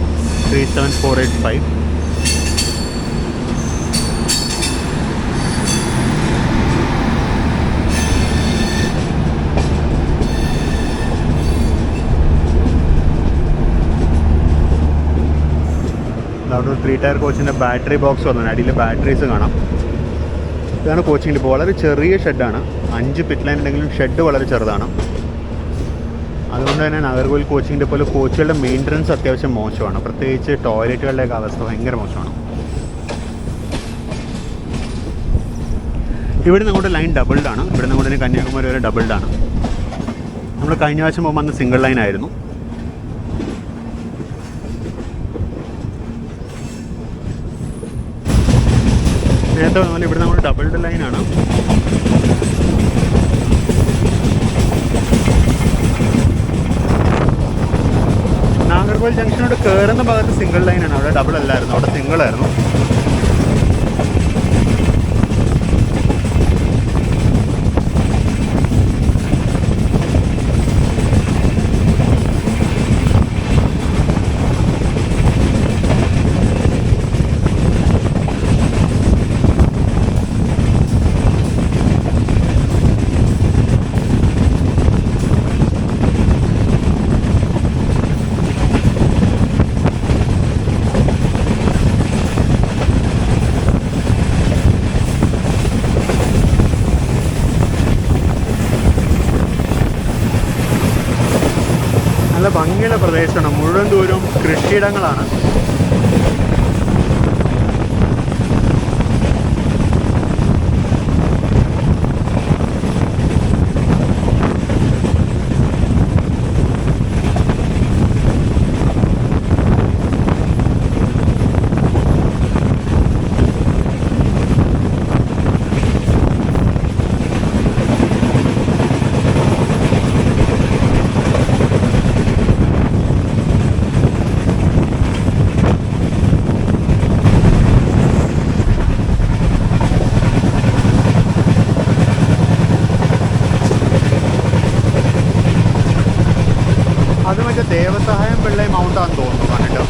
37485. അവിടെ ഒരു 3 ടയർ കോച്ചിൻ്റെ ബാറ്ററി ബോക്സ് വന്നു. അടിയിൽ ബാറ്ററീസ് കാണാം. ഇതാണ് കോച്ചിങ് ഡിപ്പോ. വളരെ ചെറിയ ഷെഡാണ്. 5 പിറ്റ് ലൈൻ ഉണ്ടെങ്കിലും ഷെഡ് വളരെ ചെറുതാണ്. അതുകൊണ്ട് തന്നെ നാഗർകോവിൽ കോച്ചിങ് ഡിപ്പോയിൽ കോച്ചുകളുടെ മെയിൻ്റനൻസ് അത്യാവശ്യം മോശമാണ്. പ്രത്യേകിച്ച് ടോയ്ലറ്റുകളുടെയൊക്കെ അവസ്ഥ ഭയങ്കര മോശമാണ്. ഇവിടെ നിന്ന് അങ്ങോട്ട് ലൈൻ ഡബിൾഡാണ്. ഇവിടെ നിന്ന് അങ്ങോട്ട് കന്യാകുമാരി വരെ ഡബിൾഡാണ്. നമ്മൾ കഴിഞ്ഞ പ്രാവശ്യം പോകുമ്പോൾ അന്ന് സിംഗിൾ ലൈൻ ആയിരുന്നു. നേരത്തെ പറഞ്ഞാൽ ഇവിടെ നമ്മൾ ഡബിൾഡ് ലൈനാണ്. നാഗർകോവിൽ ജംഗ്ഷനോട് കയറുന്ന ഭാഗത്ത് സിംഗിൾ ലൈനാണ്. അവിടെ ഡബിൾ അല്ലായിരുന്നു, അവിടെ സിംഗിൾ ആയിരുന്നു. നല്ല ഭംഗിയുള്ള പ്രദേശമാണ്. മുഴുവൻ ദൂരവും കൃഷിയിടങ്ങളാണ്. അത് മറ്റേ ദേവസഹായം പിള്ളൈ മൗണ്ടാന്ന് തോന്നുന്നു കണ്ടിട്ട്.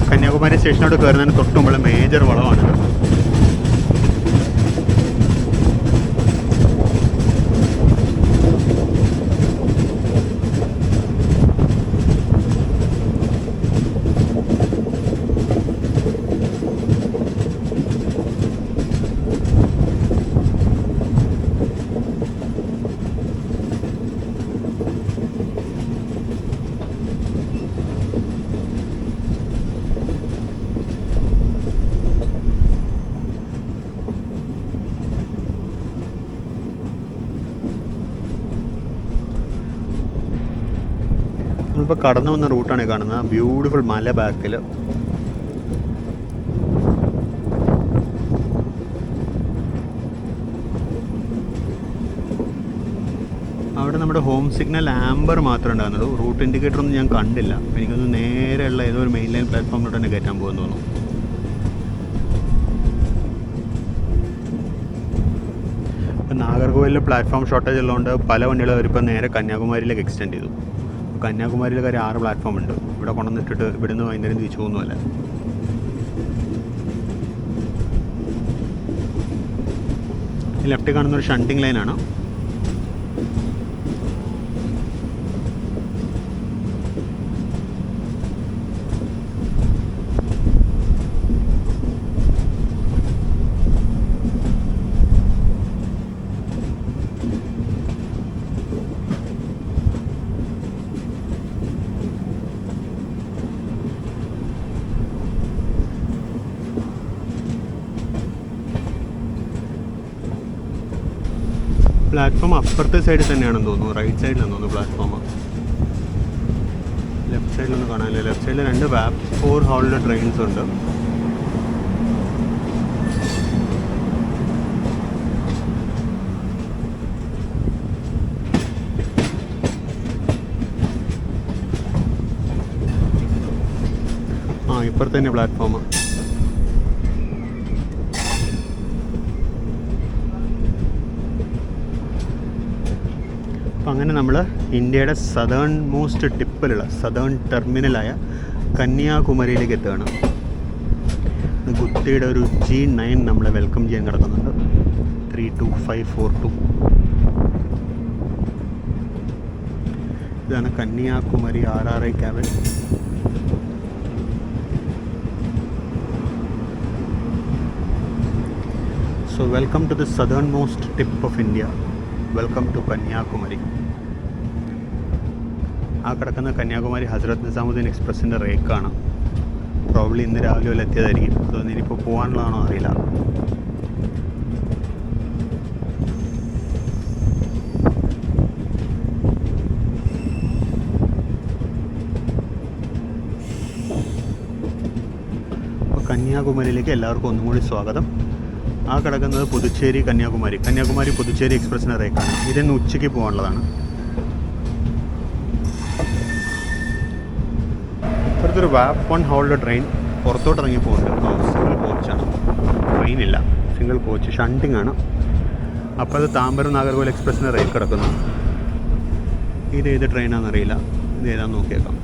കന്യാകുമാരി സ്റ്റേഷനോട് കയറുന്നതിന് തൊട്ട് മുമ്പുള്ള മേജർ വളവാണിത്. നമ്മളിപ്പോൾ കടന്നു വന്ന റൂട്ടാണ് കാണുന്നത്. ബ്യൂട്ടിഫുൾ മല ബാക്കിൽ. അവിടെ നമ്മുടെ ഹോം സിഗ്നൽ ആംബർ മാത്രമേ ഉണ്ടാകുന്നുള്ളൂ. റൂട്ട് ഇൻഡിക്കേറ്റർ ഒന്നും ഞാൻ കണ്ടില്ല. എനിക്കൊന്ന് നേരെയുള്ള ഏതോ ഒരു മെയിൻ ലൈൻ പ്ലാറ്റ്ഫോമിലോട്ട് തന്നെ കയറ്റാൻ പോകുന്നു തോന്നുന്നു. ഇപ്പം നാഗർകോവിലിൽ പ്ലാറ്റ്ഫോം ഷോർട്ടേജ് ഉള്ളതുകൊണ്ട് പല വണ്ടികളും അവരിപ്പോൾ നേരെ കന്യാകുമാരിയിലേക്ക് എക്സ്റ്റെൻഡ് ചെയ്തു. കന്യാകുമാരിയിൽ കാര്യം 6 പ്ലാറ്റ്ഫോം ഉണ്ട്. ഇവിടെ കൊണ്ടുവന്നിട്ടിട്ട് ഇവിടുന്ന് വൈകുന്നേരം തിരിച്ചു പോകുന്നതല്ല. ലെഫ്റ്റ് കാണുന്ന ഒരു ഷണ്ടിങ് ലൈനാണ്. പ്ലാറ്റ്ഫോം അപ്പുറത്തെ സൈഡിൽ തന്നെയാണെന്ന് തോന്നുന്നു. റൈറ്റ് സൈഡിലാണെന്ന് തോന്നുന്നു പ്ലാറ്റ്ഫോം. ലെഫ്റ്റ് സൈഡിലൊന്നും കാണാനില്ല. ലെഫ്റ്റ് സൈഡിൽ 2 VAP4 ഹോളിലെ ട്രെയിൻസ് ഉണ്ട്. ഇപ്പുറത്ത് തന്നെ പ്ലാറ്റ്ഫോം. അപ്പം അങ്ങനെ നമ്മൾ ഇന്ത്യയുടെ സദേൺ മോസ്റ്റ് ടിപ്പിലുള്ള സദേൺ ടെർമിനലായ കന്യാകുമാരിയിലേക്ക് എത്തുകയാണ്. ഗുത്തിയുടെ ഒരു G9 നമ്മളെ വെൽക്കം ചെയ്യാൻ കിടക്കുന്നുണ്ട്. 32542. ഇതാണ് Kanyakumari RRI cabin. So welcome to the southernmost tip of India. Welcome to Kanyakumari. ആ കിടക്കുന്ന കന്യാകുമാരി ഹസ്രത്ത് നിസാമുദ്ദീൻ എക്സ്പ്രസിൻ്റെ റേക്കാണ്. പ്രോബ്ലി ഇന്ന് രാവിലെ വല്ല എത്തിയതായിരിക്കും. അതൊന്നും ഇനിയിപ്പോൾ പോകാനുള്ളതാണോ അറിയില്ല. അപ്പോൾ കന്യാകുമാരിയിലേക്ക് എല്ലാവർക്കും ഒന്നും കൂടി സ്വാഗതം. ആ കിടക്കുന്നത് പുതുച്ചേരി കന്യാകുമാരി പുതുച്ചേരി എക്സ്പ്രസിൻ്റെ റേക്കാണ്. ഇതിന്ന് ഉച്ചയ്ക്ക് പോകാനുള്ളതാണ്. ഇപ്പുറത്തൊരു VAP1 ഹോളിലെ ട്രെയിൻ പുറത്തോട്ട് ഇറങ്ങി പോകുന്നുണ്ട്. സിംഗിൾ കോച്ചാണ്, ട്രെയിനില്ല, സിംഗിൾ കോച്ച്, ഷണ്ടിങ് ആണ്. അപ്പോൾ അത് താമ്പരം നാഗർകോവിൽ എക്സ്പ്രസിൻ്റെ റേക്ക് കിടക്കുന്നു. ഇത് ഏത് ട്രെയിനാണെന്നറിയില്ല. ഇത് ഏതാണെന്ന് നോക്കിയേക്കാം.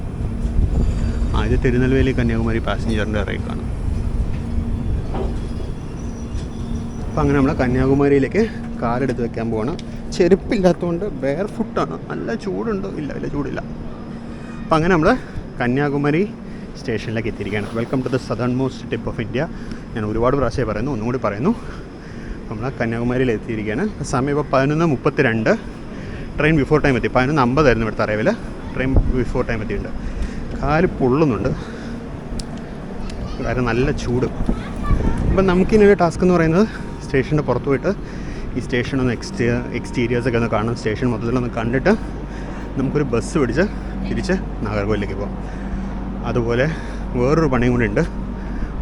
ഇത് തിരുനെൽവേലി കന്യാകുമാരി പാസഞ്ചറിൻ്റെ റേക്കാണ്. അപ്പോൾ അങ്ങനെ നമ്മൾ കന്യാകുമാരിയിലേക്ക് കാലെടുത്ത് വെക്കാൻ പോവാണ്. ചെരുപ്പില്ലാത്തതുകൊണ്ട് ബെയർ ഫുട്ടാണ്. നല്ല ചൂടുണ്ടോ? ഇല്ല, വലിയ ചൂടില്ല. അപ്പോൾ അങ്ങനെ നമ്മൾ കന്യാകുമാരി സ്റ്റേഷനിലേക്ക് എത്തിയിരിക്കുകയാണ്. Welcome to the southernmost tip of India. ഞാൻ ഒരുപാട് പ്രാവശ്യമായി പറയുന്നു, ഒന്നും കൂടി പറയുന്നു. നമ്മൾ കന്യാകുമാരിയിൽ എത്തിയിരിക്കുകയാണ്. സമയം ഇപ്പോൾ 11:32. ട്രെയിൻ ബിഫോർ ടൈം എത്തി. 11:50 ഇവിടുത്തെ അറൈവൽ. ട്രെയിൻ ബിഫോർ ടൈം എത്തിയിട്ടുണ്ട്. കാല് പൊള്ളുന്നുണ്ട്, കാരണം നല്ല ചൂട്. അപ്പം നമുക്കിനൊരു ടാസ്ക് എന്ന് പറയുന്നത് സ്റ്റേഷൻ്റെ പുറത്ത് പോയിട്ട് ഈ സ്റ്റേഷനൊന്ന് എക്സ്റ്റീരിയേഴ്സൊക്കെ ഒന്ന് കാണണം. സ്റ്റേഷൻ മൊത്തത്തിലൊന്ന് കണ്ടിട്ട് നമുക്കൊരു ബസ് പിടിച്ച് തിരിച്ച് നാഗർകോവിലേക്ക് പോകാം. അതുപോലെ വേറൊരു പണിയും കൂടി ഉണ്ട്,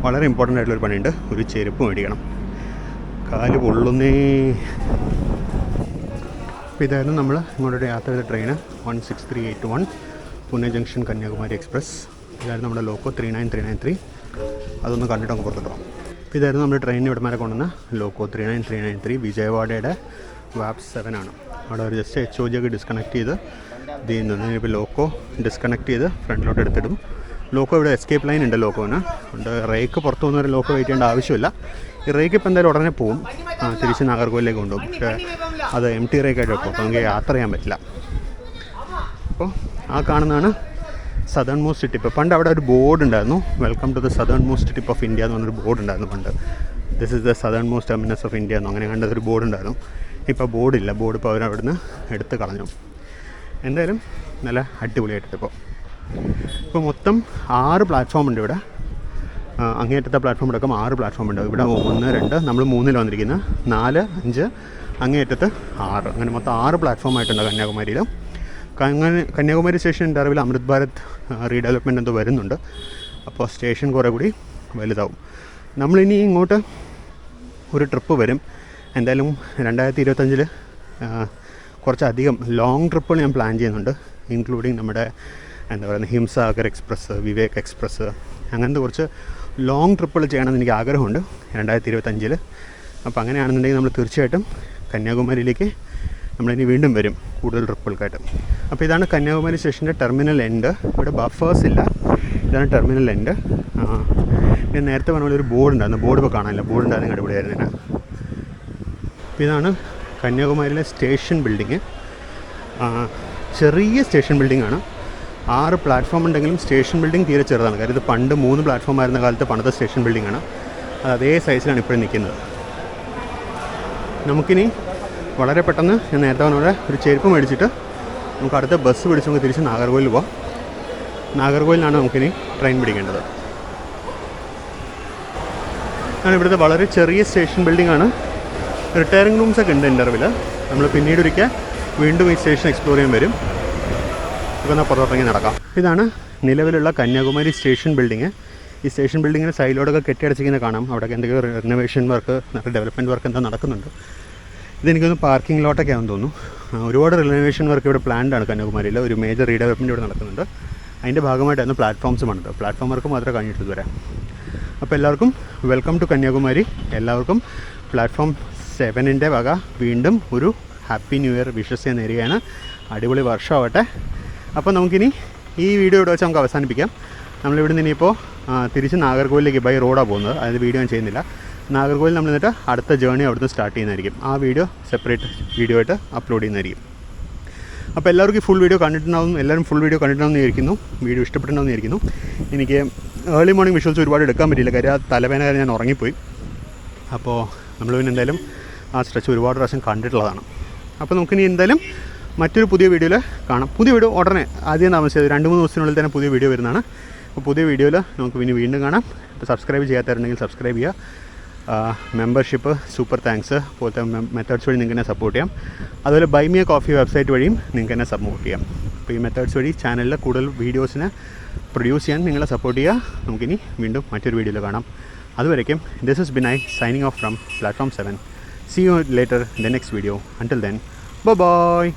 വളരെ ഇമ്പോർട്ടൻ്റ് ആയിട്ടുള്ളൊരു പണിയുണ്ട്. ഒരു ചെരുപ്പ് മേടിക്കണം, കാല് പൊള്ളുന്നേ. അപ്പോൾ ഇതായിരുന്നു നമ്മൾ ഇങ്ങോട്ടൊരു യാത്ര ചെയ്ത train 16381 Pune junction Kanyakumari express. ഇതായിരുന്നു നമ്മുടെ ലോക്കോ 39393. അതൊന്ന് കണ്ടിട്ട് അങ്ങ് പുറത്തിട്ടോ. അപ്പോൾ ഇതായിരുന്നു നമ്മുടെ ട്രെയിനിന് ഇവിടെ വരെ കൊണ്ടുവന്ന ലോക്കോ 39393 വിജയവാഡയുടെ VAP7 ആണ്. അവിടെ ഒരു ജസ്റ്റ് HOG ഒക്കെ ഡിസ്കണക്ട് ചെയ്ത് ഇത് ചെയ്യുന്നുണ്ട്. ഇപ്പോൾ ലോക്കോ ഡിസ്കണക്ട് ചെയ്ത് ഫ്രണ്ടിലോട്ട് എടുത്തിടും. ലോക്കോ ഇവിടെ എസ്കേപ്പ് ലൈൻ ഉണ്ട് ലോക്കോന്. അതുകൊണ്ട് റേക്ക് പുറത്തു പോകുന്നവരെ ലോക്കോ വെയിറ്റ് ചെയ്യേണ്ട ആവശ്യമില്ല. ഈ റേക്ക് ഇപ്പോൾ എന്തായാലും ഉടനെ പോവും, തിരിച്ച് നാഗർകോവിലേക്ക് കൊണ്ടുപോകും. പക്ഷേ അത് MT റേക്കായിട്ട് വെക്കും, അപ്പോൾ നമുക്ക് യാത്ര ചെയ്യാൻ പറ്റില്ല. അപ്പോൾ ആ കാണുന്നതാണ് സദേൺ മോസ്റ്റ് ടിപ്പ്. പണ്ട് അവിടെ ഒരു ബോർഡ് ഉണ്ടായിരുന്നു, welcome to the southernmost tip of India എന്ന് പറഞ്ഞൊരു ബോർഡ് ഉണ്ടായിരുന്നു പണ്ട്. This is the southernmost terminus of India എന്നോ അങ്ങനെ കണ്ടതൊരു ബോർഡ് ഉണ്ടായിരുന്നു. ഇപ്പോൾ ബോർഡില്ല, ബോർഡ് ഇപ്പോൾ അവരവിടുന്ന് എടുത്ത് കളഞ്ഞു. എന്തായാലും നല്ല അടിപൊളിയായിട്ട് ഇപ്പോൾ മൊത്തം 6 പ്ലാറ്റ്ഫോം ഉണ്ട് ഇവിടെ. അങ്ങേയറ്റത്തെ പ്ലാറ്റ്ഫോം അടക്കം 6 പ്ലാറ്റ്ഫോം ഉണ്ട് ഇവിടെ. 1, 2, നമ്മൾ 3 വന്നിരിക്കുന്നത്, 4, 5, അങ്ങേയറ്റത്ത് 6, അങ്ങനെ മൊത്തം 6 പ്ലാറ്റ്ഫോം ആയിട്ടുണ്ട് കന്യാകുമാരിയിൽ. അങ്ങനെ കന്യാകുമാരി സ്റ്റേഷൻ്റെ അറിവിൽ അമൃത് ഭാരത് റീഡെവലപ്മെൻറ്റ് എന്തോ വരുന്നുണ്ട്. അപ്പോൾ സ്റ്റേഷൻ കുറേ കൂടി വലുതാവും. നമ്മളിനി ഇങ്ങോട്ട് ഒരു ട്രിപ്പ് വരും എന്തായാലും 2025 കുറച്ചധികം ലോങ് ട്രിപ്പുകൾ ഞാൻ പ്ലാൻ ചെയ്യുന്നുണ്ട്. ഇൻക്ലൂഡിങ് നമ്മുടെ എന്താ പറയുക ഹിംസാഗർ എക്സ്പ്രസ്, വിവേക് എക്സ്പ്രസ്, അങ്ങനത്തെ കുറച്ച് ലോങ് ട്രിപ്പുകൾ ചെയ്യണമെന്ന് എനിക്ക് ആഗ്രഹമുണ്ട് 2025. അപ്പോൾ അങ്ങനെയാണെന്നുണ്ടെങ്കിൽ നമ്മൾ തീർച്ചയായിട്ടും കന്യാകുമാരിയിലേക്ക് നമ്മളിനി വീണ്ടും വരും കൂടുതൽ ട്രിപ്പുകൾക്കായിട്ട്. അപ്പോൾ ഇതാണ് കന്യാകുമാരി സ്റ്റേഷൻ്റെ ടെർമിനൽ എൻഡ്. ഇവിടെ ബഫേഴ്സ് ഇല്ല, ഇതാണ് ടെർമിനൽ എൻഡ്. ഞാൻ നേരത്തെ പറഞ്ഞ പോലെ ഒരു ബോർഡ് ഉണ്ടായിരുന്നു, ബോർഡ് ഇപ്പോൾ കാണാനില്ല, ബോർഡ് ഉണ്ടായിരുന്നു അടിപൊളിയായിരുന്നു ഞാൻ. അപ്പോൾ ഇതാണ് കന്യാകുമാരിയിലെ സ്റ്റേഷൻ ബിൽഡിങ്. ചെറിയ സ്റ്റേഷൻ ബിൽഡിങ്ങാണ്. 6 പ്ലാറ്റ്ഫോം ഉണ്ടെങ്കിലും സ്റ്റേഷൻ ബിൽഡിംഗ് തീരെ ചെറുതാണ്. കാര്യം ഇത് പണ്ട് 3 പ്ലാറ്റ്ഫോം ആയിരുന്ന കാലത്ത് പണ്ടത്തെ സ്റ്റേഷൻ ബിൽഡിങ്ങാണ്. അത് അതേ സൈസിലാണ് ഇപ്പോഴും നിൽക്കുന്നത്. നമുക്കിനി വളരെ പെട്ടെന്ന് ഞാൻ നേരത്തെ പറഞ്ഞ പോലെ ഒരു ചെരുപ്പ് മേടിച്ചിട്ട് നമുക്ക് അടുത്ത ബസ് പിടിച്ച് നമുക്ക് തിരിച്ച് നാഗർകോവിൽ പോവാം. നാഗർകോവിലാണ് നമുക്കിനി ട്രെയിൻ പിടിക്കേണ്ടത്. ആണ് ഇവിടുത്തെ വളരെ ചെറിയ സ്റ്റേഷൻ ബിൽഡിങ്ങാണ്. റിട്ടയറിംഗ് റൂംസൊക്കെ ഉണ്ട് ഇൻ്റർവ്യൂവിൽ. നമ്മൾ പിന്നീട് ഒരിക്കൽ വീണ്ടും ഈ സ്റ്റേഷൻ എക്സ്പ്ലോർ ചെയ്യാൻ വരും. നമുക്ക് എന്നാൽ പുറത്തോട്ടിറങ്ങി നടക്കാം. ഇതാണ് നിലവിലുള്ള കന്യാകുമാരി സ്റ്റേഷൻ ബിൽഡിങ്. ഈ സ്റ്റേഷൻ ബിൽഡിങ്ങിന് സൈഡിലോടൊക്കെ കെട്ടിയടച്ചിങ്ങനെ കാണാം. അവിടെയൊക്കെ എന്തെങ്കിലും റിനോവേഷൻ വർക്ക്, ഡെവലപ്മെൻറ്റ് വർക്ക് എന്താ നടക്കുന്നുണ്ട്. ഇതെനിക്കൊന്ന് പാർക്കിംഗ് ലോട്ടൊക്കെ ആണെന്ന് തോന്നുന്നു. ഒരുപാട് റിനോവേഷൻ വർക്ക് ഇവിടെ പ്ലാൻഡ് ആണ് കന്യാകുമാരിയിൽ. ഒരു മേജർ റീഡെവലപ്മെൻറ്റ് ഇവിടെ നടക്കുന്നുണ്ട്. അതിൻ്റെ ഭാഗമായിട്ടായിരുന്നു പ്ലാറ്റ്ഫോംസ് പണിത്. പ്ലാറ്റ്ഫോം വർക്ക് മാത്രമേ കഴിഞ്ഞിട്ട് വരാം. അപ്പോൾ എല്ലാവർക്കും വെൽക്കം ടു കന്യാകുമാരി. എല്ലാവർക്കും പ്ലാറ്റ്ഫോം 7ൻ്റെ വക വീണ്ടും ഒരു ഹാപ്പി ന്യൂ ഇയർ വിഷസ് ഞാൻ നേരുകയാണ്. അടിപൊളി വർഷമാവട്ടെ. അപ്പോൾ നമുക്കിനി ഈ വീഡിയോ ഇവിടെ വെച്ച് നമുക്ക് അവസാനിപ്പിക്കാം. നമ്മളിവിടെ നിന്ന് ഇനിയിപ്പോൾ തിരിച്ച് നാഗർകോവിലേക്ക് ബൈ റോഡാണ് പോകുന്നത്. അതായത് വീഡിയോ ഞാൻ ചെയ്യുന്നില്ല. നാഗർകോവിൽ നമ്മൾ എന്നിട്ട് അടുത്ത ജേർണി അവിടുന്ന് സ്റ്റാർട്ട് ചെയ്യുന്നതായിരിക്കും. ആ വീഡിയോ സെപ്പറേറ്റ് വീഡിയോ ആയിട്ട് അപ്ലോഡ് ചെയ്യുന്നതായിരിക്കും. അപ്പോൾ എല്ലാവർക്കും ഈ ഫുൾ വീഡിയോ കണ്ടിട്ടുണ്ടാവും, എല്ലാവരും ഫുൾ വീഡിയോ കണ്ടിട്ടുണ്ടാവുമെന്ന് വിചാരിക്കുന്നു. വീഡിയോ ഇഷ്ടപ്പെട്ടിട്ടുണ്ടാവുമെന്ന് വിചാരിക്കുന്നു. എനിക്ക് ഏർലി മോർണിംഗ് വിഷ്വൽസ് ഒരുപാട് എടുക്കാൻ പറ്റിയില്ല, കാര്യം ആ തലവേദന ഞാൻ ഉറങ്ങിപ്പോയി. അപ്പോൾ നമ്മൾ പിന്നെ എന്തായാലും ആ സ്ട്രെച്ച് ഒരുപാട് പ്രാവശ്യം കണ്ടിട്ടുള്ളതാണ്. അപ്പോൾ നമുക്കിനി എന്തായാലും മറ്റൊരു പുതിയ വീഡിയോയിൽ കാണാം. പുതിയ വീഡിയോ ഉടനെ ആദ്യം താമസിച്ചത് 2-3 ദിവസത്തിനുള്ളിൽ തന്നെ പുതിയ വീഡിയോ വരുന്നതാണ്. അപ്പോൾ പുതിയ വീഡിയോയിൽ നമുക്ക് പിന്നെ വീണ്ടും കാണാം. അപ്പോൾ സബ്സ്ക്രൈബ് ചെയ്യാത്തവരുണ്ടെങ്കിൽ സബ്സ്ക്രൈബ് ചെയ്യുക. മെമ്പർഷിപ്പ്, സൂപ്പർ താങ്ക്സ് പോലത്തെ മെത്തേഡ്സ് വഴി നിങ്ങൾക്ക് എന്നെ സപ്പോർട്ട് ചെയ്യാം. അതുപോലെ buy me a coffee website വഴിയും നിങ്ങൾക്ക് എന്നെ സപ്പോർട്ട് ചെയ്യാം. അപ്പോൾ ഈ മെത്തേഡ്സ് വഴി ചാനലിൽ കൂടുതൽ വീഡിയോസിനെ പ്രൊഡ്യൂസ് ചെയ്യാൻ നിങ്ങളെ സപ്പോർട്ട് ചെയ്യുക. നമുക്കിനി വീണ്ടും മറ്റൊരു വീഡിയോയിൽ കാണാം. അതുവരേക്കും this is Binay signing off from platform 7. See you later in the next video. Until then, bye-bye.